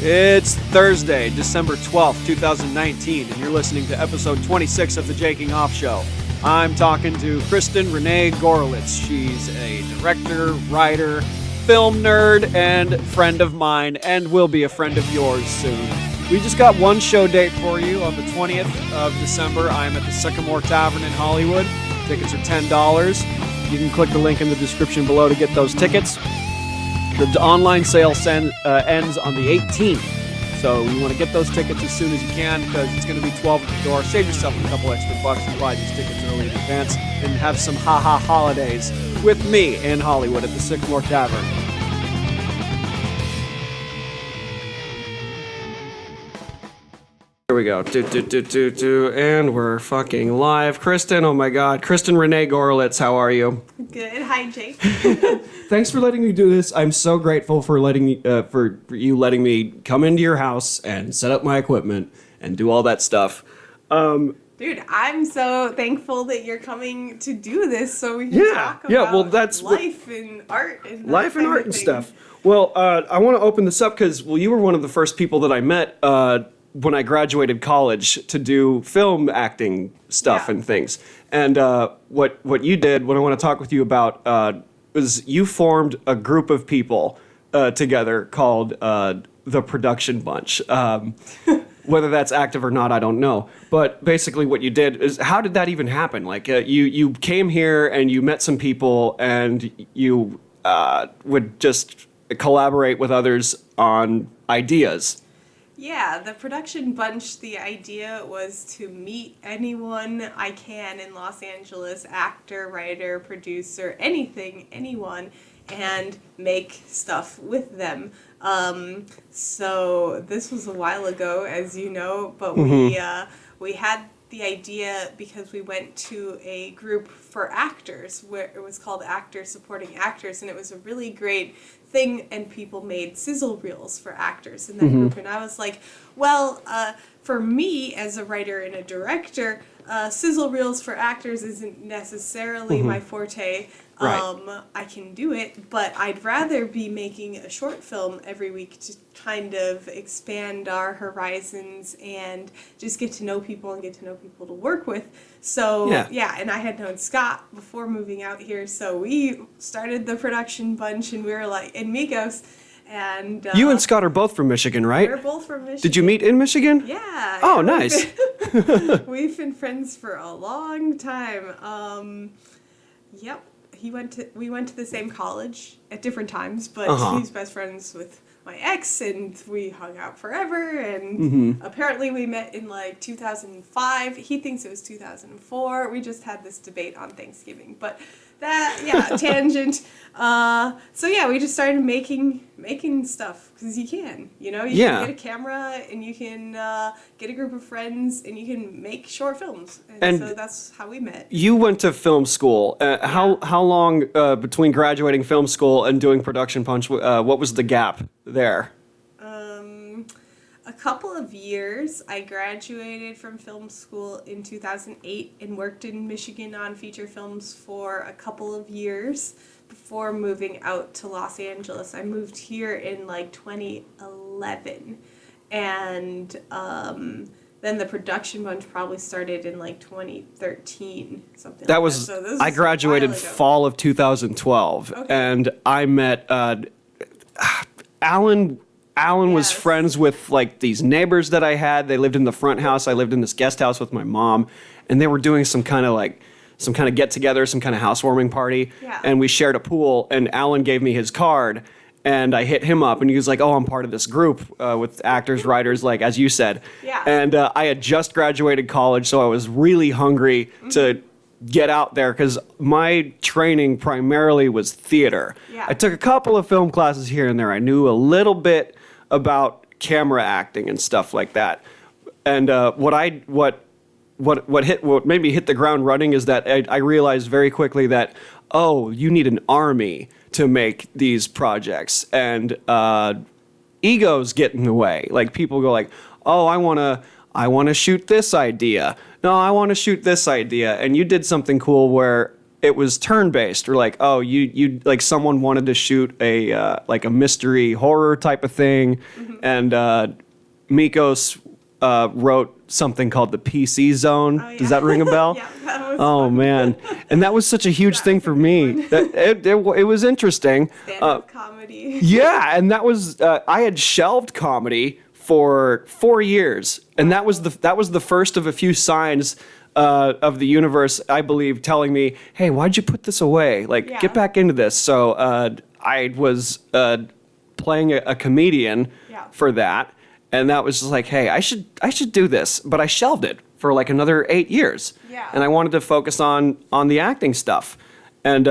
It's Thursday, December 12th, 2019, and you're listening to episode 26 of The Jaking Off Show. I'm talking to Kristen Renee Gorlitz. She's a director, writer, film nerd, and friend of mine, and will be a friend of yours soon. We just got one show date for you on the 20th of December. I'm at the Sycamore Tavern in Hollywood. Tickets are $10. You can click the link in the description below to get those tickets. The online sale ends on the 18th, so you want to get those tickets as soon as you can because it's going to be 12 at the door. Save yourself a couple extra bucks and buy these tickets early in advance and have some ha-ha holidays with me in Hollywood at the Sycamore Tavern. Here we go. And we're fucking live. Kristen, oh my god. Kristen Renee Gorlitz, how are you? Good. Hi, Jake. Thanks for letting me do this. I'm so grateful for letting me, for you letting me come into your house and set up my equipment and do all that stuff. Dude, I'm so thankful that you're coming to do this so we can talk about that's life and art and life and art and stuff. Well, I want to open this up because, you were one of the first people that I met when I graduated college to do film acting stuff and things. And what you did, what I want to talk with you about, was you formed a group of people together called the Production Bunch. Whether that's active or not, I don't know. But basically what you did is, how did that even happen? Like, you came here and you met some people and you would just collaborate with others on ideas. Yeah, the Production Bunch, the idea was to meet anyone I can in Los Angeles, actor, writer, producer, anyone, and make stuff with them. So this was a while ago, as you know, but we had the idea because we went to a group for actors where it was called Actors Supporting Actors, and it was a really great thing, and people made sizzle reels for actors in that group, and I was like, well, for me as a writer and a director, sizzle reels for actors isn't necessarily my forte. Right. I can do it, but I'd rather be making a short film every week to kind of expand our horizons and just get to know people and get to know people to work with. So, and I had known Scott before moving out here, so we started the Production Bunch, and we were like, in Migos, and... you and Scott are both from Michigan, right? We're both from Michigan. Did you meet in Michigan? Yeah. Oh, nice. We've been friends for a long time. Yep. We went to the same college at different times, but he's best friends with my ex, and we hung out forever, and apparently we met in like 2005. He thinks it was 2004. We just had this debate on Thanksgiving, but tangent. We just started making stuff because you can get a camera and you can get a group of friends and you can make short films, and so that's how we met. You went to film school. How long between graduating film school and doing Production Punch? What was the gap there? A couple of years. I graduated from film school in 2008 and worked in Michigan on feature films for a couple of years before moving out to Los Angeles. I moved here in like 2011, and then the Production Bunch probably started in like 2013, something that like was, that. So I graduated fall of 2012, and I met Alan was friends with like these neighbors that I had. They lived in the front house. I lived in this guest house with my mom, and they were doing some kind of get together, some kind of housewarming party. Yeah. And we shared a pool, and Alan gave me his card, and I hit him up, and he was like, "Oh, I'm part of this group with actors, writers, like as you said." Yeah. And I had just graduated college, so I was really hungry to get out there because my training primarily was theater. Yeah. I took a couple of film classes here and there. I knew a little bit about camera acting and stuff like that. And what made me hit the ground running is that I realized very quickly that, you need an army to make these projects, and egos get in the way. Like, people go like, I want to shoot this idea. No, I want to shoot this idea. And you did something cool where it was turn-based, or like, oh, you like someone wanted to shoot a like a mystery horror type of thing, and Mikos wrote something called the PC Zone. Oh, yeah. Does that ring a bell? Yeah, that was Oh fun. man, and that was such a huge thing for me. It was interesting. Stand-up comedy. Yeah, and that was I had shelved comedy for 4 years, and that was the first of a few signs of the universe, I believe, telling me, "Hey, why'd you put this away? Like, Yeah. get back into this." So I was playing a comedian Yeah. for that, and that was just like, "Hey, I should do this," but I shelved it for like another 8 years, Yeah. and I wanted to focus on the acting stuff, and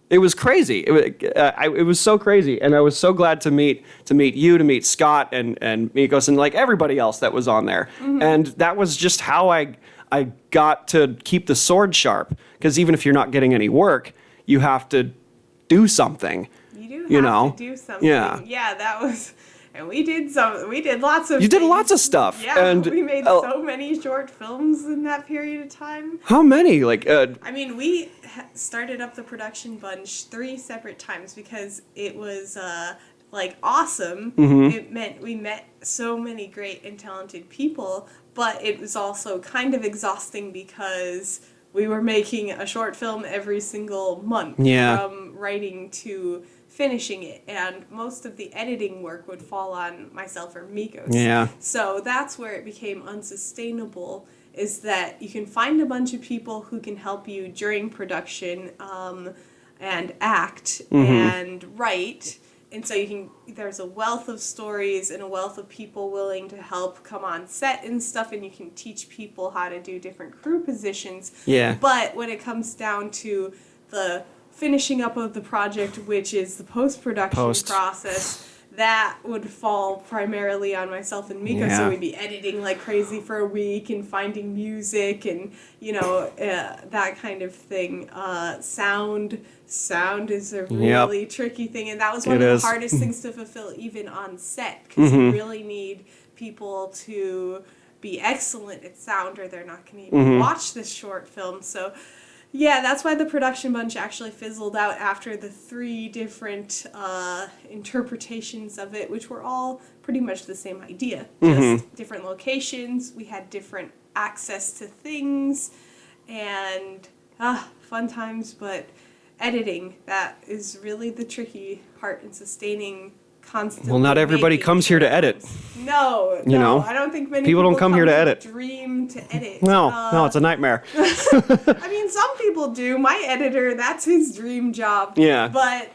it was crazy. It was so crazy, and I was so glad to meet you, to meet Scott and Mikos, and like everybody else that was on there. And that was just how I got to keep the sword sharp. Because even if you're not getting any work, you have to do something. You do have to do something. Yeah. Yeah, that was. And we did lots of You did things. lots of stuff. Yeah, and we made so many short films in that period of time. How many? Like, I mean, we started up the production bunch 3 separate times because it was like awesome. It meant we met so many great and talented people, but it was also kind of exhausting because we were making a short film every single month, Yeah. from writing to finishing it, and most of the editing work would fall on myself or Mikos. Yeah. So that's where it became unsustainable, is that you can find a bunch of people who can help you during production and act and write. And so there's a wealth of stories and a wealth of people willing to help come on set and stuff, and you can teach people how to do different crew positions. Yeah. But when it comes down to the finishing up of the project, which is the post-production process, that would fall primarily on myself and Miko. Yeah. So we'd be editing like crazy for a week and finding music and, that kind of thing. Sound is a really tricky thing, and that was one of the hardest things to fulfill even on set, because you really need people to be excellent at sound or they're not going to even watch this short film. So yeah, that's why the production bunch actually fizzled out after the 3 different interpretations of it, which were all pretty much the same idea. Just different locations, we had different access to things, and fun times, but editing, that is really the tricky part in sustaining constantly. well, not everybody comes here to edit. No, You know, I don't think many people don't come here to edit. Dream to edit. No, it's a nightmare. I mean, some people do. My editor, that's his dream job. Yeah. But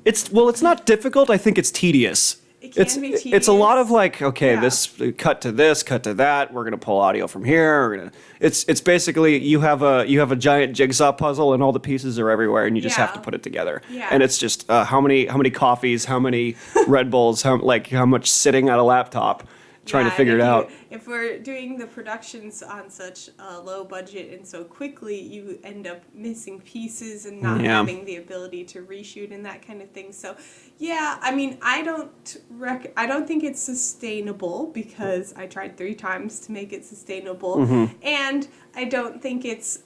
It's not difficult. I think it's tedious. It can be tedious. It's a lot of like, okay, Yeah. this cut to this, cut to that. We're gonna pull audio from here. It's basically you have a giant jigsaw puzzle and all the pieces are everywhere and you just have to Yeah. put it together. Yeah. And it's just how many coffees, how many Red Bulls, how much sitting at a laptop trying to Yeah, figure it out. If we're doing the productions on such a low budget and so quickly, you end up missing pieces and not having the ability to reshoot and that kind of thing. So, yeah, I mean, I don't think it's sustainable, because I tried 3 times to make it sustainable, and I don't think it's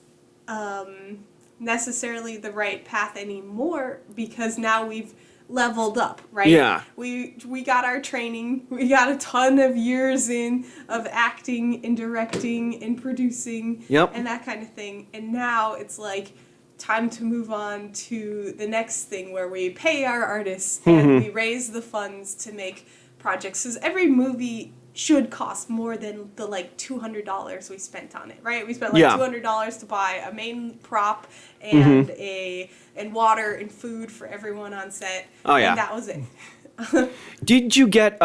necessarily the right path anymore, because now we've leveled up, right? Yeah. We got our training. We got a ton of years in of acting and directing and producing and that kind of thing. And now it's like time to move on to the next thing, where we pay our artists and we raise the funds to make projects. Because every movie should cost more than the like $200 we spent on it, right? We spent like $200 to buy a main prop and and water and food for everyone on set. Oh, yeah. And that was it. Did you get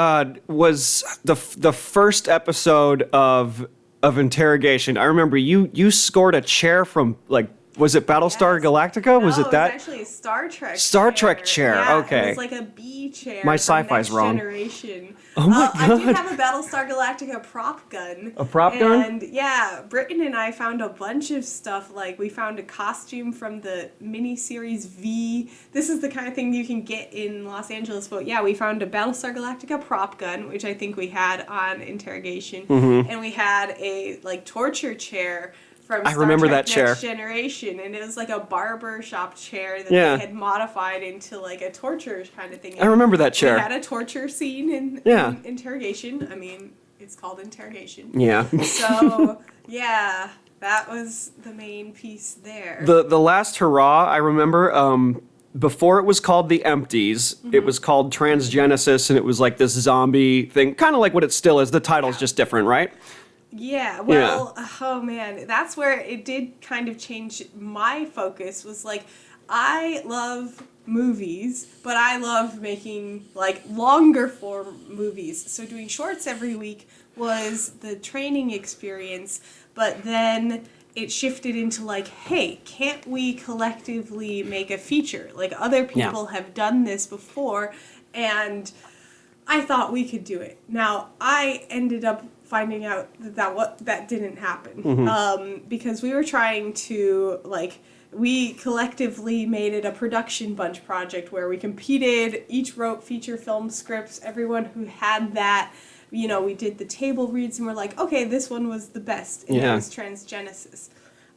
was the first episode of Interrogation? I remember you scored a chair from like, was it Battlestar Galactica? Was No, it that? It was actually a Star Trek Trek chair, Yeah, okay. It was like a B chair. My from sci-fi's Next wrong. Generation. Oh my I do God. have a Battlestar Galactica prop gun. A prop gun? And yeah, Britton and I found a bunch of stuff. Like, we found a costume from the miniseries V. This is the kind of thing you can get in Los Angeles. But yeah, we found a Battlestar Galactica prop gun, which I think we had on Interrogation. And we had a like torture chair from I Star remember Trek that chair. Next Generation, and it was like a barber shop chair that Yeah. they had modified into like a torture kind of thing. I remember that chair. We had a torture scene in interrogation. I mean, it's called interrogation. Yeah. So, yeah, that was the main piece there. The last hurrah, I remember, before it was called the Empties, it was called Transgenesis, and it was like this zombie thing, kind of like what it still is. The title's just different, right? Yeah, well, oh man, that's where it did kind of change my focus, was like, I love movies, but I love making like longer form movies. So doing shorts every week was the training experience, but then it shifted into like, hey, can't we collectively make a feature? Like other people have done this before, and I thought we could do it. Now, I ended up finding out that didn't happen because we were trying to we collectively made it a production bunch project where we competed, each wrote feature film scripts, everyone who had that, we did the table reads and we're like, okay, this one was the best, and it was Transgenesis.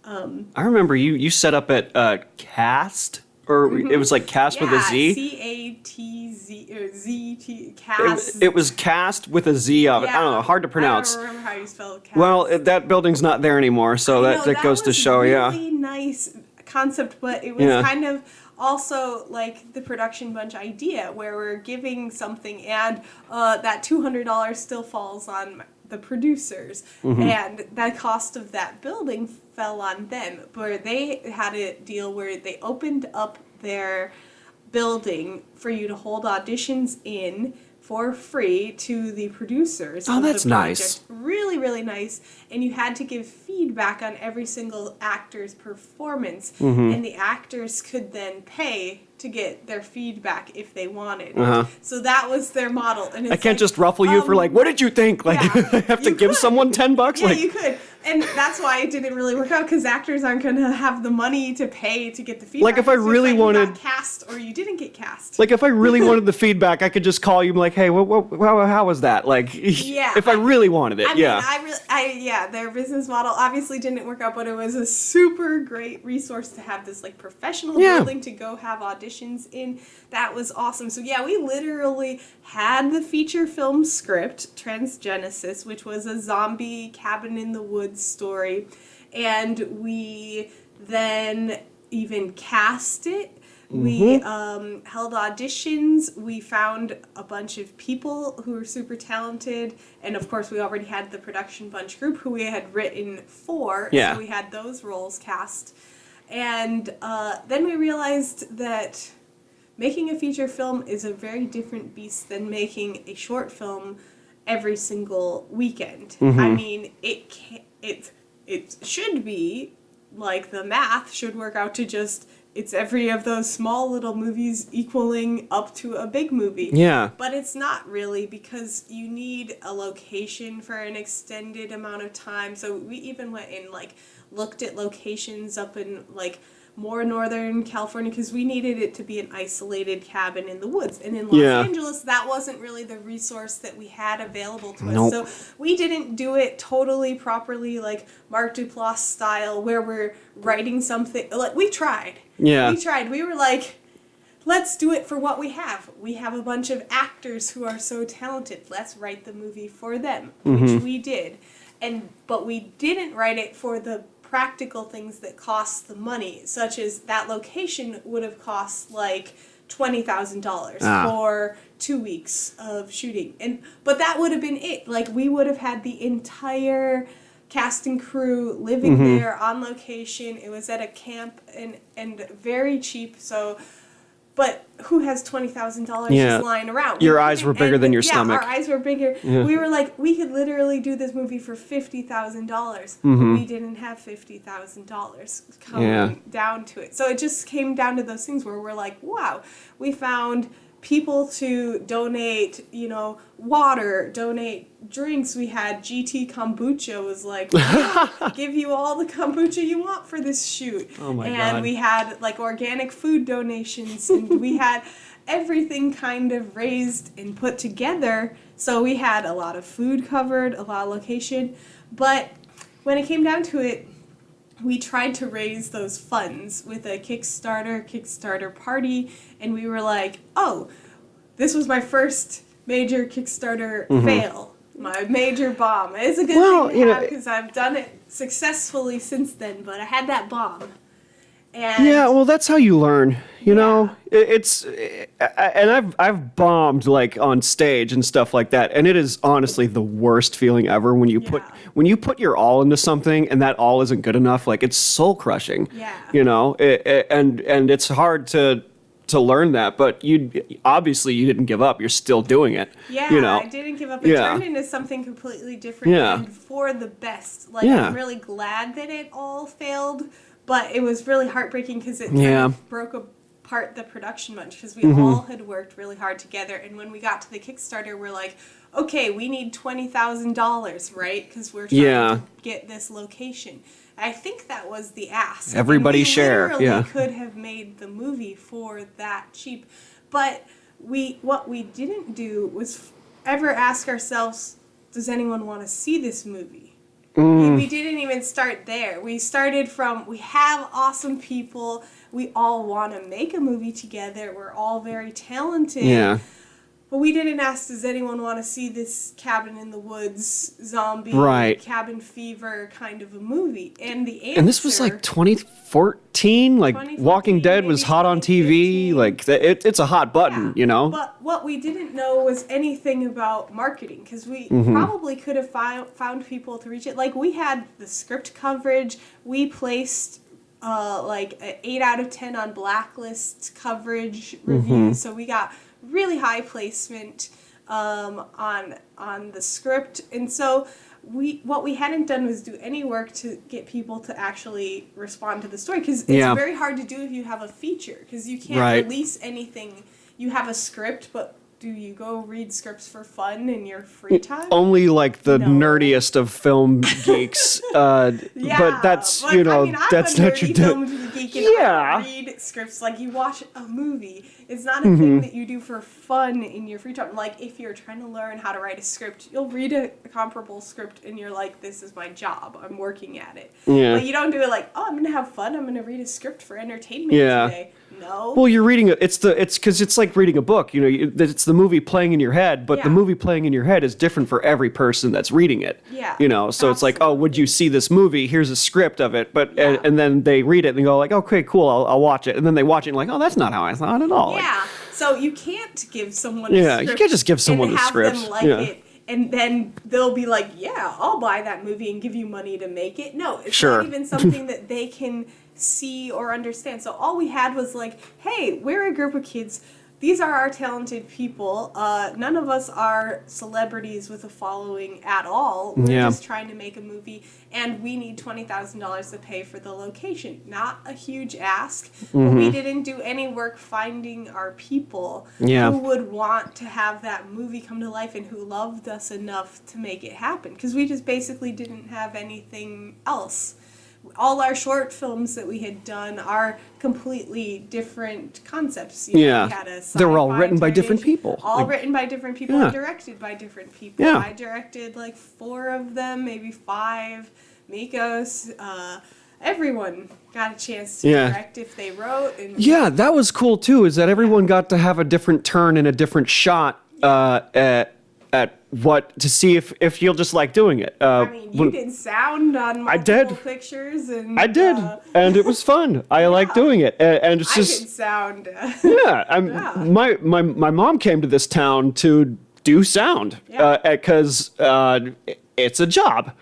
I remember you set up at Cast, or it was like Cast with a Z. C-A-T-Z, or Z-T, Cast. It was Cast with a Z of it. I don't know, hard to pronounce. I don't remember how you spell Cast. Well, that building's not there anymore, so that goes to show, really nice concept, but it was kind of also like the production bunch idea where we're giving something, and that $200 still falls on the producers, and the cost of that building fell on them, where they had a deal where they opened up their building for you to hold auditions in for free to the producers. Oh, that's the project. nice. Really, really nice. And you had to give feedback on every single actor's performance, and the actors could then pay to get their feedback if they wanted. So that was their model. And it's I can't just ruffle you for what did you think? Like, I have to give someone $10? Yeah, you could. And that's why it didn't really work out, because actors aren't going to have the money to pay to get the feedback. Like if I really wanted... you got cast or you didn't get cast. Like if I really wanted the feedback, I could just call you and be like, hey, how was that? Like, if I really wanted it, their business model obviously didn't work out, but it was a super great resource to have this like professional building to go have auditions in. That was awesome. So yeah, we literally had the feature film script, Transgenesis, which was a zombie cabin in the woods story, and we then even cast it. We held auditions. We found a bunch of people who were super talented, and of course we already had the production bunch group who we had written for, so we had those roles cast. And then we realized that making a feature film is a very different beast than making a short film every single weekend. I mean, it should be like the math should work out to just, it's every of those small little movies equaling up to a big movie. Yeah. But it's not really, because you need a location for an extended amount of time. So we even went and looked at locations up in more Northern California, because we needed it to be an isolated cabin in the woods. And in Los Angeles, that wasn't really the resource that we had available to us. So we didn't do it totally properly, like Mark Duplass style, where we're writing something. Like, we tried. Yeah. We tried. We were like, let's do it for what we have. We have a bunch of actors who are so talented. Let's write the movie for them, which we did. But we didn't write it for the practical things that cost the money, such as that location would have cost like $20,000 for 2 weeks of shooting, but that would have been it. Like, we would have had the entire cast and crew living there on location. It was at a camp and very cheap. So, but who has $20,000 just lying around? Your eyes were bigger than your stomach. Yeah, our eyes were bigger. Yeah. We were like, we could literally do this movie for $50,000. We didn't have $50,000 coming down to it. So it just came down to those things where we're like, wow, we found people to donate, water, donate drinks. We had GT Kombucha was like, we'll give you all the kombucha you want for this shoot. Oh my God. And we had organic food donations, and we had everything kind of raised and put together. So we had a lot of food covered, a lot of location. But when it came down to it, we tried to raise those funds with a Kickstarter party, and we were like, oh, this was my first major Kickstarter fail, my major bomb. It's a good thing to have because I've done it successfully since then, but I had that bomb. And yeah, well, that's how you learn, you know. And I've bombed like on stage and stuff like that, and it is honestly the worst feeling ever when you put your all into something and that all isn't good enough. Like, it's soul crushing. Yeah. You know, and it's hard to learn that, but you didn't give up. You're still doing it. Yeah, you know? I didn't give up. It turned into something completely different and for the best. Like, I'm really glad that it all failed. But it was really heartbreaking because it kind of broke apart the production bunch because we all had worked really hard together. And when we got to the Kickstarter, we're like, okay, we need $20,000, right? Because we're trying to get this location. I think that was the ask. Everybody share. Literally could have made the movie for that cheap. But what we didn't do was ever ask ourselves, does anyone want to see this movie? We didn't even start there. We started from, we have awesome people. We all want to make a movie together. We're all very talented. Yeah. But we didn't ask, does anyone want to see this cabin in the woods, zombie, cabin fever kind of a movie? And the answer... And this was like 2014? Like, Walking Dead was hot on TV? Like, it's a hot button, you know? But what we didn't know was anything about marketing, because we probably could have found people to reach it. Like, we had the script coverage. We placed... like an 8 out of 10 on Blacklist coverage reviews, so we got really high placement on the script, and so what we hadn't done was do any work to get people to actually respond to the story, because it's very hard to do if you have a feature, because you can't release anything. You have a script, but do you go read scripts for fun in your free time? Only like the nerdiest of film geeks. But that's, I mean, I'm that's a not nerdy your film geek, and I read scripts like you watch a movie. It's not a thing that you do for fun in your free time. Like, if you're trying to learn how to write a script, you'll read a comparable script and you're like, this is my job. I'm working at it. Yeah. But you don't do it like, oh, I'm going to have fun. I'm going to read a script for entertainment today. No. Well, you're reading it's because it's like reading a book. You know, it's the movie playing in your head, but the movie playing in your head is different for every person that's reading it. Yeah. You know, so it's like, oh, would you see this movie? Here's a script of it, but and then they read it and they go like, okay, cool, I'll watch it, and then they watch it and like, oh, that's not how I thought at all. Yeah. Like, so you can't give someone a script. You can't just give someone the script. Them like it. And then they'll be like, yeah, I'll buy that movie and give you money to make it. No, it's not even something that they can see or understand. So all we had was like, hey, we're a group of kids. These are our talented people. None of us are celebrities with a following at all. We're just trying to make a movie, and we need $20,000 to pay for the location. Not a huge ask, but we didn't do any work finding our people who would want to have that movie come to life and who loved us enough to make it happen, because we just basically didn't have anything else. All our short films that we had done are completely different concepts. You know, we had a they were all written by different people. All written by different people and directed by different people. I directed like 4 of them, maybe 5. Mikos, everyone got a chance to direct if they wrote. And that was cool too, is that everyone got to have a different turn and a different shot at what to see if you'll just like doing it. I mean, you did sound on multiple pictures, and I did, and it was fun. I like doing it, and it's just did sound. My mom came to this town to do sound because it's a job.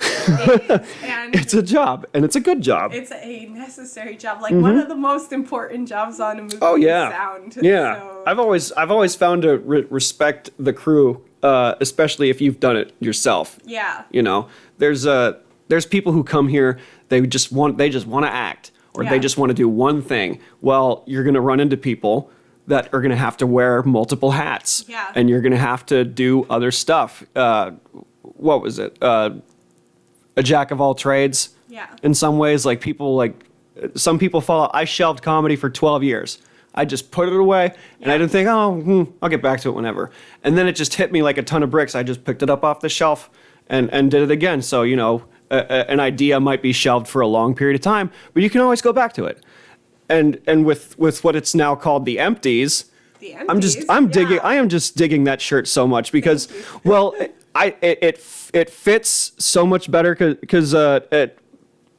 It's a job, and it's a good job. It's a necessary job, like one of the most important jobs on a movie. Sound. Yeah, so. I've always found to respect the crew, especially if you've done it yourself. Yeah, you know, there's people who come here, they just want to act, or they just want to do one thing. Well, you're gonna run into people that are gonna have to wear multiple hats, and you're gonna have to do other stuff. What was it? A jack of all trades. Yeah. In some ways, like some people fall. I shelved comedy for 12 years. I just put it away, and I didn't think, I'll get back to it whenever. And then it just hit me like a ton of bricks. I just picked it up off the shelf, and did it again. So, an idea might be shelved for a long period of time, but you can always go back to it. And with what it's now called the empties, I am just digging that shirt so much because, well, it fits so much better because The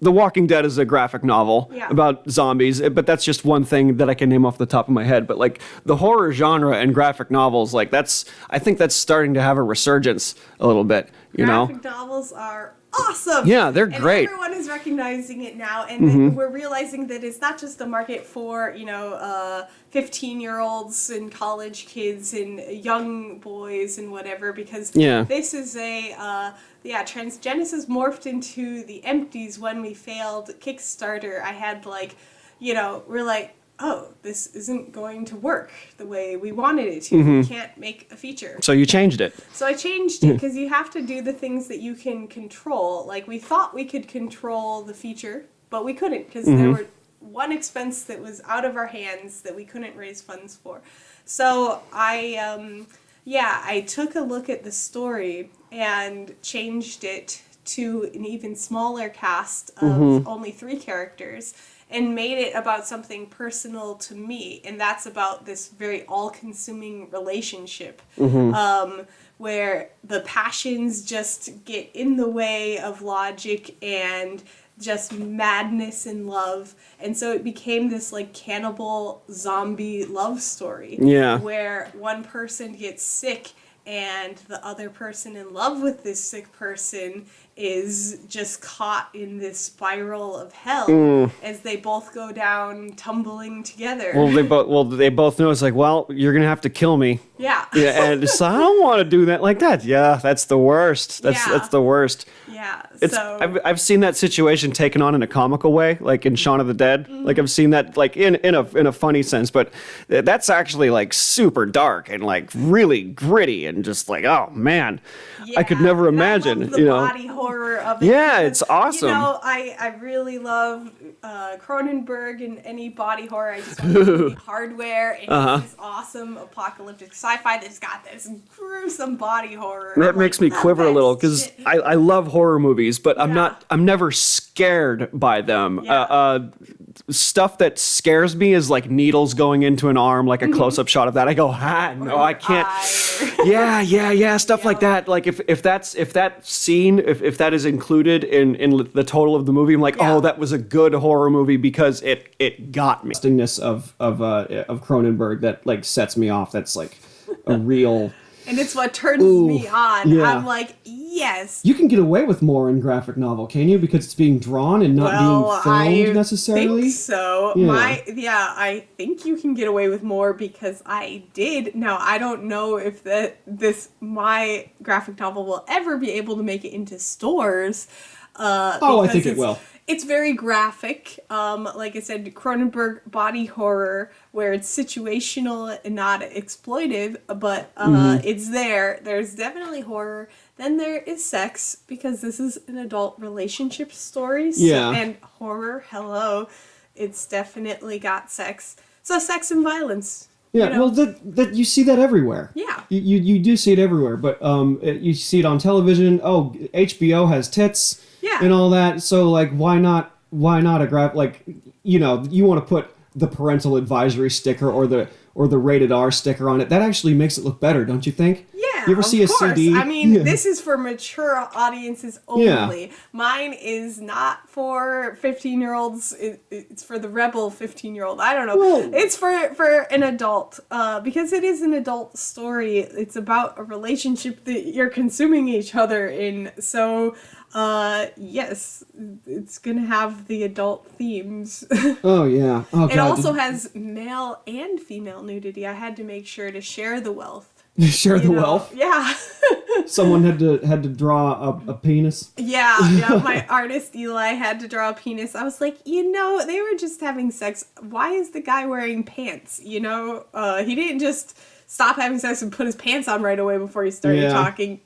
Walking Dead is a graphic novel about zombies, but that's just one thing that I can name off the top of my head. But like the horror genre and graphic novels, like I think that's starting to have a resurgence a little bit. Graphic novels are awesome. Yeah, they're great. And everyone is recognizing it now, and we're realizing that it's not just a market for 15-year-olds and college kids and young boys and whatever, because this is Transgenesis morphed into the empties when we failed Kickstarter. I had we're like, oh, this isn't going to work the way we wanted it to. We can't make a feature. So you changed it. So I changed it because you have to do the things that you can control. Like, we thought we could control the feature, but we couldn't because there were one expense that was out of our hands that we couldn't raise funds for. So I took a look at the story and changed it to an even smaller cast of only 3 characters and made it about something personal to me, and that's about this very all-consuming relationship where the passions just get in the way of logic and just madness and love, and so it became this cannibal zombie love story where one person gets sick and the other person in love with this sick person is just caught in this spiral of hell as they both go down tumbling together. They both know it's like, well, you're gonna have to kill me. Yeah. And it's I don't want to do that like that. Yeah, that's the worst. That's the worst. Yeah. I've seen that situation taken on in a comical way, like in Shaun of the Dead. Like I've seen that in a funny sense, but that's actually super dark and really gritty and just oh man, I could never imagine. I love the body horror of it. Yeah, it's awesome. I really love Cronenberg and any body horror. I just want to see Hardware and this awesome apocalyptic sci-fi that's got this gruesome body horror. That makes me quiver a little because I love horror movies, but I'm never scared by them. Yeah. Stuff that scares me is needles going into an arm, a close-up shot of that. I go, no, I can't. Yeah, stuff like that. If that scene, if that is included in the total of the movie, I'm like, oh, that was a good horror movie because it got me. The interestingness of Cronenberg that sets me off. That's a real. And it's what turns me on. Yeah. I'm like, yes. You can get away with more in graphic novel, can you? Because it's being drawn and not being filmed necessarily? I think so. Yeah. I think you can get away with more because I did. Now, I don't know if my graphic novel will ever be able to make it into stores. I think it will. It's very graphic. Like I said, Cronenberg body horror, where it's situational and not exploitive, but it's there. There's definitely horror. Then there is sex, because this is an adult relationship story. And horror, hello. It's definitely got sex. So sex and violence. Yeah, well, that you see that everywhere. Yeah. You do see it everywhere, but you see it on television. Oh, HBO has tits. Yeah. And all that. So why not a you want to put the parental advisory sticker or the rated R sticker on it. That actually makes it look better, don't you think? Yeah. You ever see a CD? I mean, this is for mature audiences only. Yeah. Mine is not for 15-year-olds. It's for the rebel 15-year-old. I don't know. Well, it's for an adult because it is an adult story. It's about a relationship that you're consuming each other in. So yes, it's gonna have the adult themes. Oh yeah. Oh, it also has male and female nudity. I had to make sure to share the wealth. Share the wealth? Yeah. Someone had to draw a penis. Yeah. My artist Eli had to draw a penis. I was like, they were just having sex. Why is the guy wearing pants? He didn't just stop having sex and put his pants on right away before he started talking.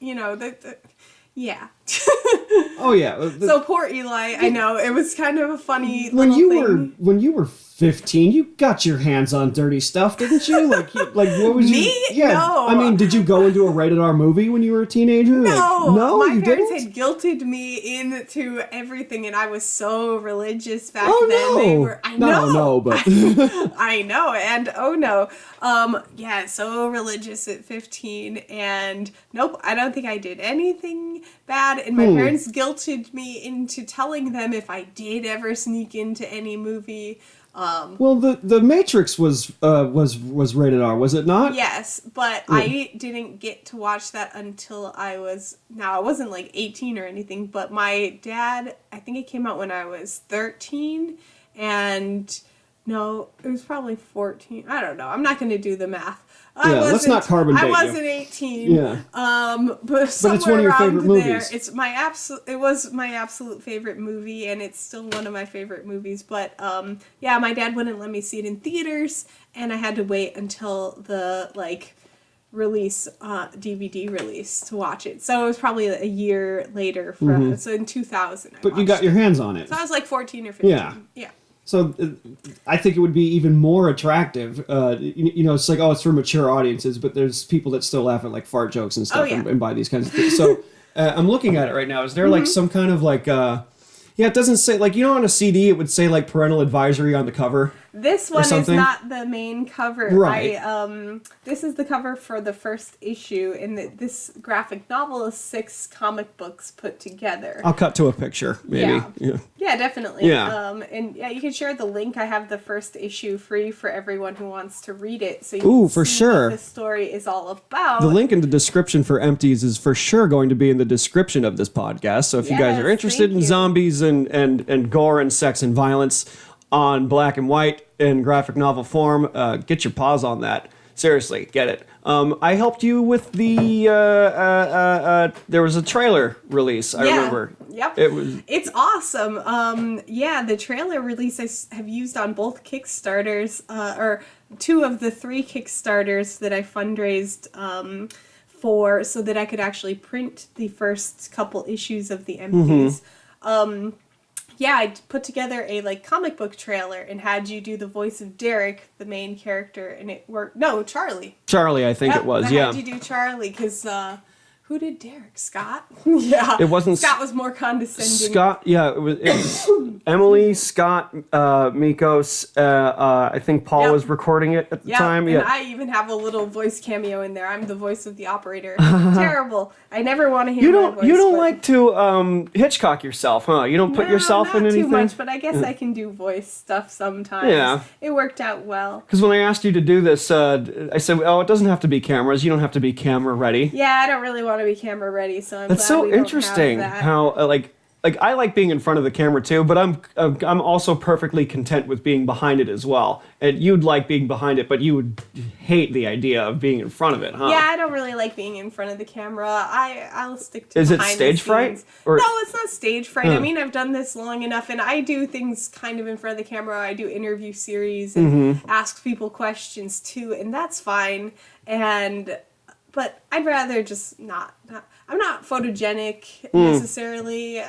Yeah. Oh yeah. So poor Eli. I know it was kind of a funny when little thing. when you were 15, you got your hands on dirty stuff, didn't you? Like what was Me? Yeah. No. I mean, did you go into a rated R movie when you were a teenager? No, no, my you parents didn't. had guilted me into everything, and I was so religious back Oh then. no! They were, I know, No, but I know, and oh no, yeah, so religious at 15, and nope, I don't think I did anything bad, and my parents guilted me into telling them if I did ever sneak into any movie. well, the Matrix was rated R, was it not? Yes, but I didn't get to watch that until I wasn't like 18 or anything, but my dad, I think it came out when I was 13, and no, it was probably 14. I don't know. I'm not going to do the math. Let's not carbon date I you. wasn't 18. Yeah. But somewhere it's one of your around favorite there, movies. it was my absolute favorite movie, and it's still one of my favorite movies. But yeah, my dad wouldn't let me see it in theaters, and I had to wait until the release, DVD release to watch it. So it was probably a year later. So in 2000. But you got your hands on it. So I was like 14 or 15. Yeah. So I think it would be even more attractive. It's like, oh, it's for mature audiences, but there's people that still laugh at like fart jokes and stuff and buy these kinds of things. So I'm looking at it right now. Is there like some kind of like, it doesn't say like, on a CD it would say like parental advisory on the cover. This one is not the main cover. Right. This is the cover for the first issue, and this graphic novel is 6 comic books put together. I'll cut to a picture, maybe. Yeah, definitely. Yeah. And yeah, you can share the link. I have the first issue free for everyone who wants to read it, so you can for see sure. what the story is all about. The link in the description for Empties is for sure going to be in the description of this podcast. So if you guys are interested in zombies and gore and sex and violence on black and white in graphic novel form, get your paws on that. Seriously, get it. I helped you with the there was a trailer release, I remember. Yep. It's awesome. The trailer release I have used on both Kickstarters, or 2 of the 3 Kickstarters that I fundraised for, so that I could actually print the first couple issues of the Empties. I put together a comic book trailer and had you do the voice of Derek, the main character, and it worked. No, Charlie. Charlie, I think it was. I had you do Charlie because who did Derek? Scott? Yeah. It wasn't Scott was more condescending. Scott, it was Emily, Scott, Mikos. I think Paul was recording it at the time. And I even have a little voice cameo in there. I'm the voice of the operator. Terrible. I never want to hear my voice. You don't like to Hitchcock yourself, huh? You don't put yourself in anything? Not too much, but I guess I can do voice stuff sometimes. Yeah. It worked out well. Because when I asked you to do this, I said, it doesn't have to be cameras. You don't have to be camera ready. Yeah, I don't really want to be camera ready, so I'm That's glad so we don't interesting have that. how, I like being in front of the camera too, but I'm also perfectly content with being behind it as well. And you'd like being behind it, but you would hate the idea of being in front of it, huh? Yeah, I don't really like being in front of the camera. I'll stick to Is it behind stage the fright? scenes. Or... No, it's not stage fright. I mean, I've done this long enough, and I do things kind of in front of the camera. I do interview series and ask people questions too, and that's fine. But I'd rather just not. I'm not photogenic necessarily.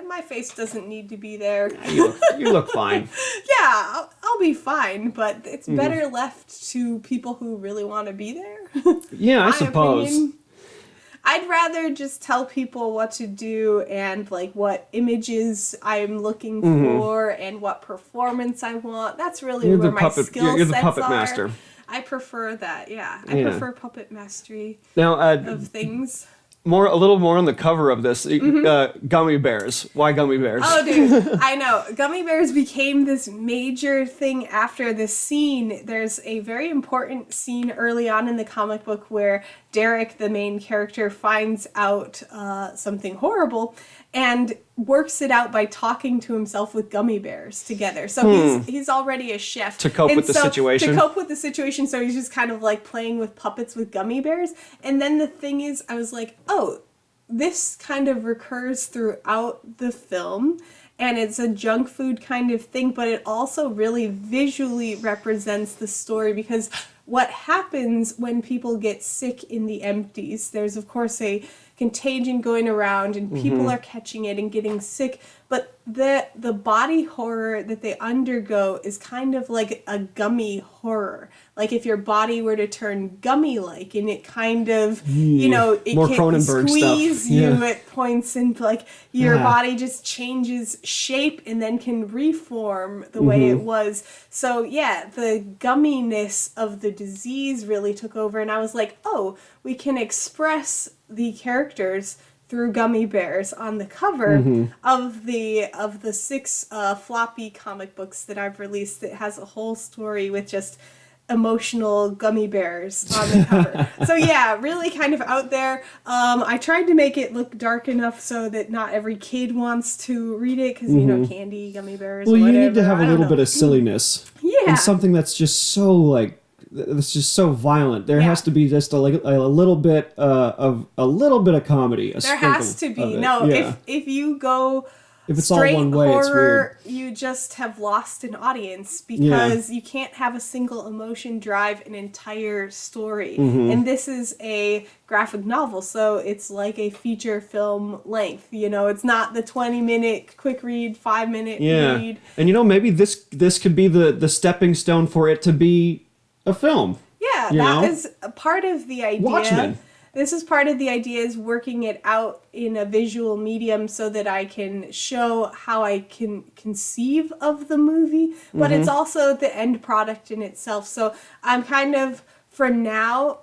My face doesn't need to be there. You look fine. Yeah, I'll be fine, but it's better left to people who really want to be there. Yeah, I suppose. Opinion. I'd rather just tell people what to do and what images I'm looking for and what performance I want. That's really where my skill sets are. You're the puppet master. I prefer that, yeah. I prefer puppet mastery of things. A little more on the cover of this. Gummy bears. Why gummy bears? Oh, dude, I know. Gummy bears became this major thing after this scene. There's a very important scene early on in the comic book where Derek, the main character, finds out something horrible and works it out by talking to himself with gummy bears together. So he's already a chef. To cope with the situation? To cope with the situation, so he's just kind of playing with puppets with gummy bears. And then the thing is, I was like, oh, this kind of recurs throughout the film. And it's a junk food kind of thing, but it also really visually represents the story because what happens when people get sick in the Empties, there's of course a contagion going around and people are catching it and getting sick. But the body horror that they undergo is kind of like a gummy horror. Like if your body were to turn gummy-like, and it kind of, you know, it More can Cronenberg squeeze stuff. you Yeah. at points, and like your body just changes shape and then can reform the way it was. So yeah, the gumminess of the disease really took over, and I was like, oh, we can express the characters through gummy bears on the cover of the 6 floppy comic books that I've released that has a whole story with just emotional gummy bears on the cover. So yeah, really kind of out there. I tried to make it look dark enough so that not every kid wants to read it, because you know, candy, gummy bears, Well, whatever. you need to have a I don't little know. bit of silliness. Yeah. And something that's just so like that's just so violent. There Yeah. has to be just a little bit of comedy. There has to be. No, Yeah. if you go If it's all straight one way, it's horror, you just have lost an audience, because you can't have a single emotion drive an entire story. And this is a graphic novel, so it's like a feature film length. You know, it's not the 20-minute quick read, 5-minute read. And you know, maybe this could be the stepping stone for it to be a film. Yeah, You that know? is a part of the idea. Watchmen. This is part of the idea, is working it out in a visual medium so that I can show how I can conceive of the movie, but it's also the end product in itself. So I'm kind of, for now,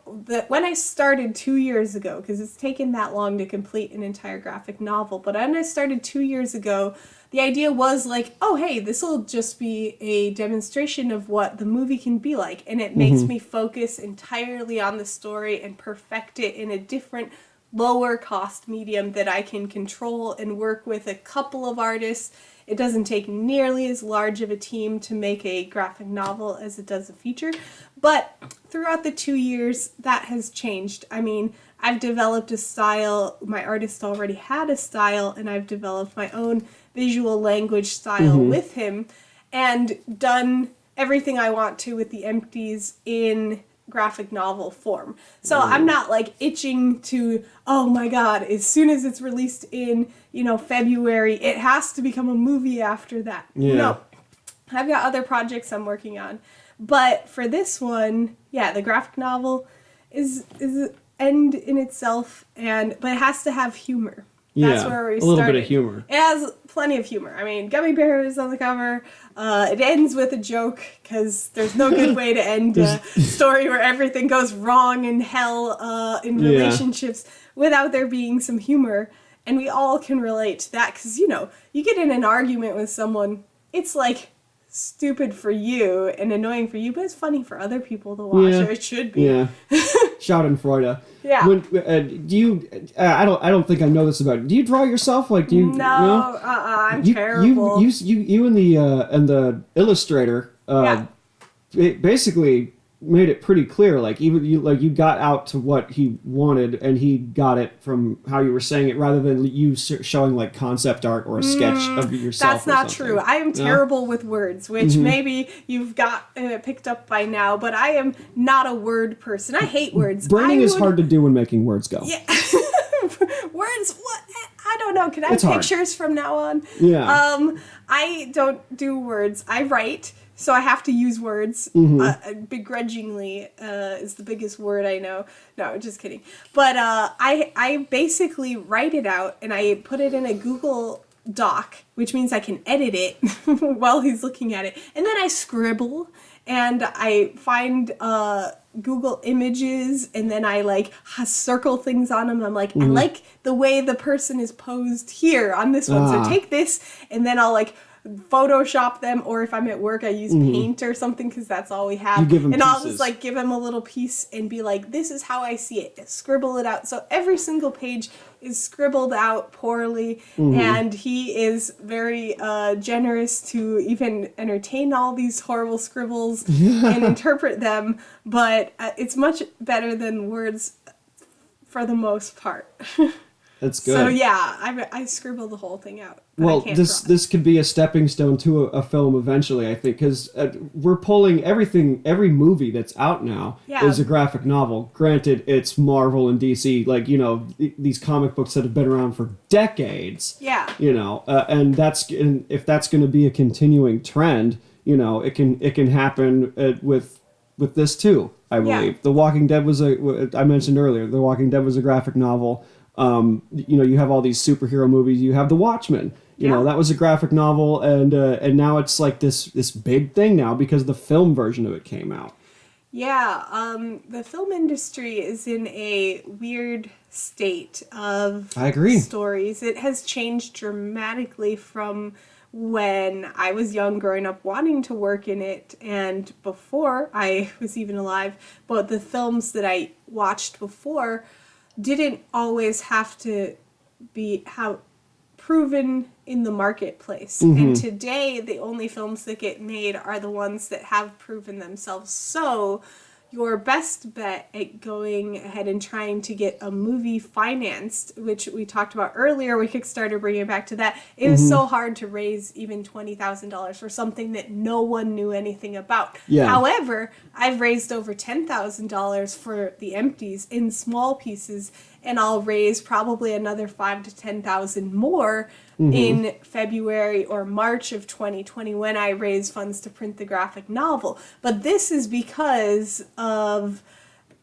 when I started 2 years ago, because it's taken that long to complete an entire graphic novel, but when I started 2 years ago, the idea was like, oh, hey, this will just be a demonstration of what the movie can be like. And it makes me focus entirely on the story and perfect it in a different, lower cost medium that I can control and work with a couple of artists. It doesn't take nearly as large of a team to make a graphic novel as it does a feature. But throughout the 2 years, that has changed. I mean, I've developed a style. My artist already had a style, and I've developed my own visual language style with him, and done everything I want to with the empties in graphic novel form. So I'm not like itching to, oh my god, as soon as it's released in, you know, February, it has to become a movie after that. Yeah. No. I've got other projects I'm working on. But for this one, yeah, the graphic novel is an end in itself, but it has to have humor. That's where we started. A little bit of humor. It has plenty of humor. I mean, gummy bears on the cover. It ends with a joke, because there's no good way to end a story where everything goes wrong in hell in relationships without there being some humor. And we all can relate to that, because, you know, you get in an argument with someone, it's like stupid for you and annoying for you, but it's funny for other people to watch. Yeah. Or it should be. Yeah. Schadenfreude. Yeah. Do you? I don't think I know this about you. Do you draw yourself? Like, do you? No. I'm terrible. You and the illustrator. Basically made it pretty clear. Like, even you got out to what he wanted, and he got it from how you were saying it, rather than you showing like concept art or a sketch of yourself. That's not true. I am terrible with words, which maybe you've got picked up by now, but I am not a word person. I hate words. Branding is hard to do when making words go. Yeah. Words, what? I don't know. Can I It's have hard. pictures from now on? Yeah. I don't do words. I write, so I have to use words. Begrudgingly is the biggest word I know. No, just kidding. But I basically write it out, and I put it in a Google Doc, which means I can edit it while he's looking at it. And then I scribble, and I find Google Images, and then I like circle things on them. I'm like, I like the way the person is posed here on this one. So take this, and then I'll like Photoshop them, or if I'm at work, I use Paint or something, because that's all we have. You give 'em and I'll pieces. just like give him a little piece and be like, this is how I see it. Scribble it out. So every single page is scribbled out poorly, and he is very generous to even entertain all these horrible scribbles and interpret them. But it's much better than words for the most part. That's good. So yeah, I scribbled the whole thing out. Well, this could be a stepping stone to a film eventually, I think, because we're pulling every movie that's out now is a graphic novel. Granted, it's Marvel and DC, like, you know, these comic books that have been around for decades. Yeah. You know, and if that's going to be a continuing trend, you know, it can happen with this too, I believe. Yeah. The Walking Dead I mentioned earlier, The Walking Dead was a graphic novel. You know, you have all these superhero movies. You have The Watchmen. You know, that was a graphic novel, and now it's like this big thing now because the film version of it came out. Yeah, the film industry is in a weird state of I agree. Stories. It has changed dramatically from when I was young, growing up, wanting to work in it, and before I was even alive. But the films that I watched before didn't always have to be proven in the marketplace. And today, the only films that get made are the ones that have proven themselves. So your best bet at going ahead and trying to get a movie financed, which we talked about earlier with Kickstarter, bringing it back to that, it was so hard to raise even $20,000 for something that no one knew anything about. Yeah. However, I've raised over $10,000 for the empties in small pieces, and I'll raise probably another $5,000 to $10,000 more in February or March of 2020 when I raise funds to print the graphic novel. But this is because of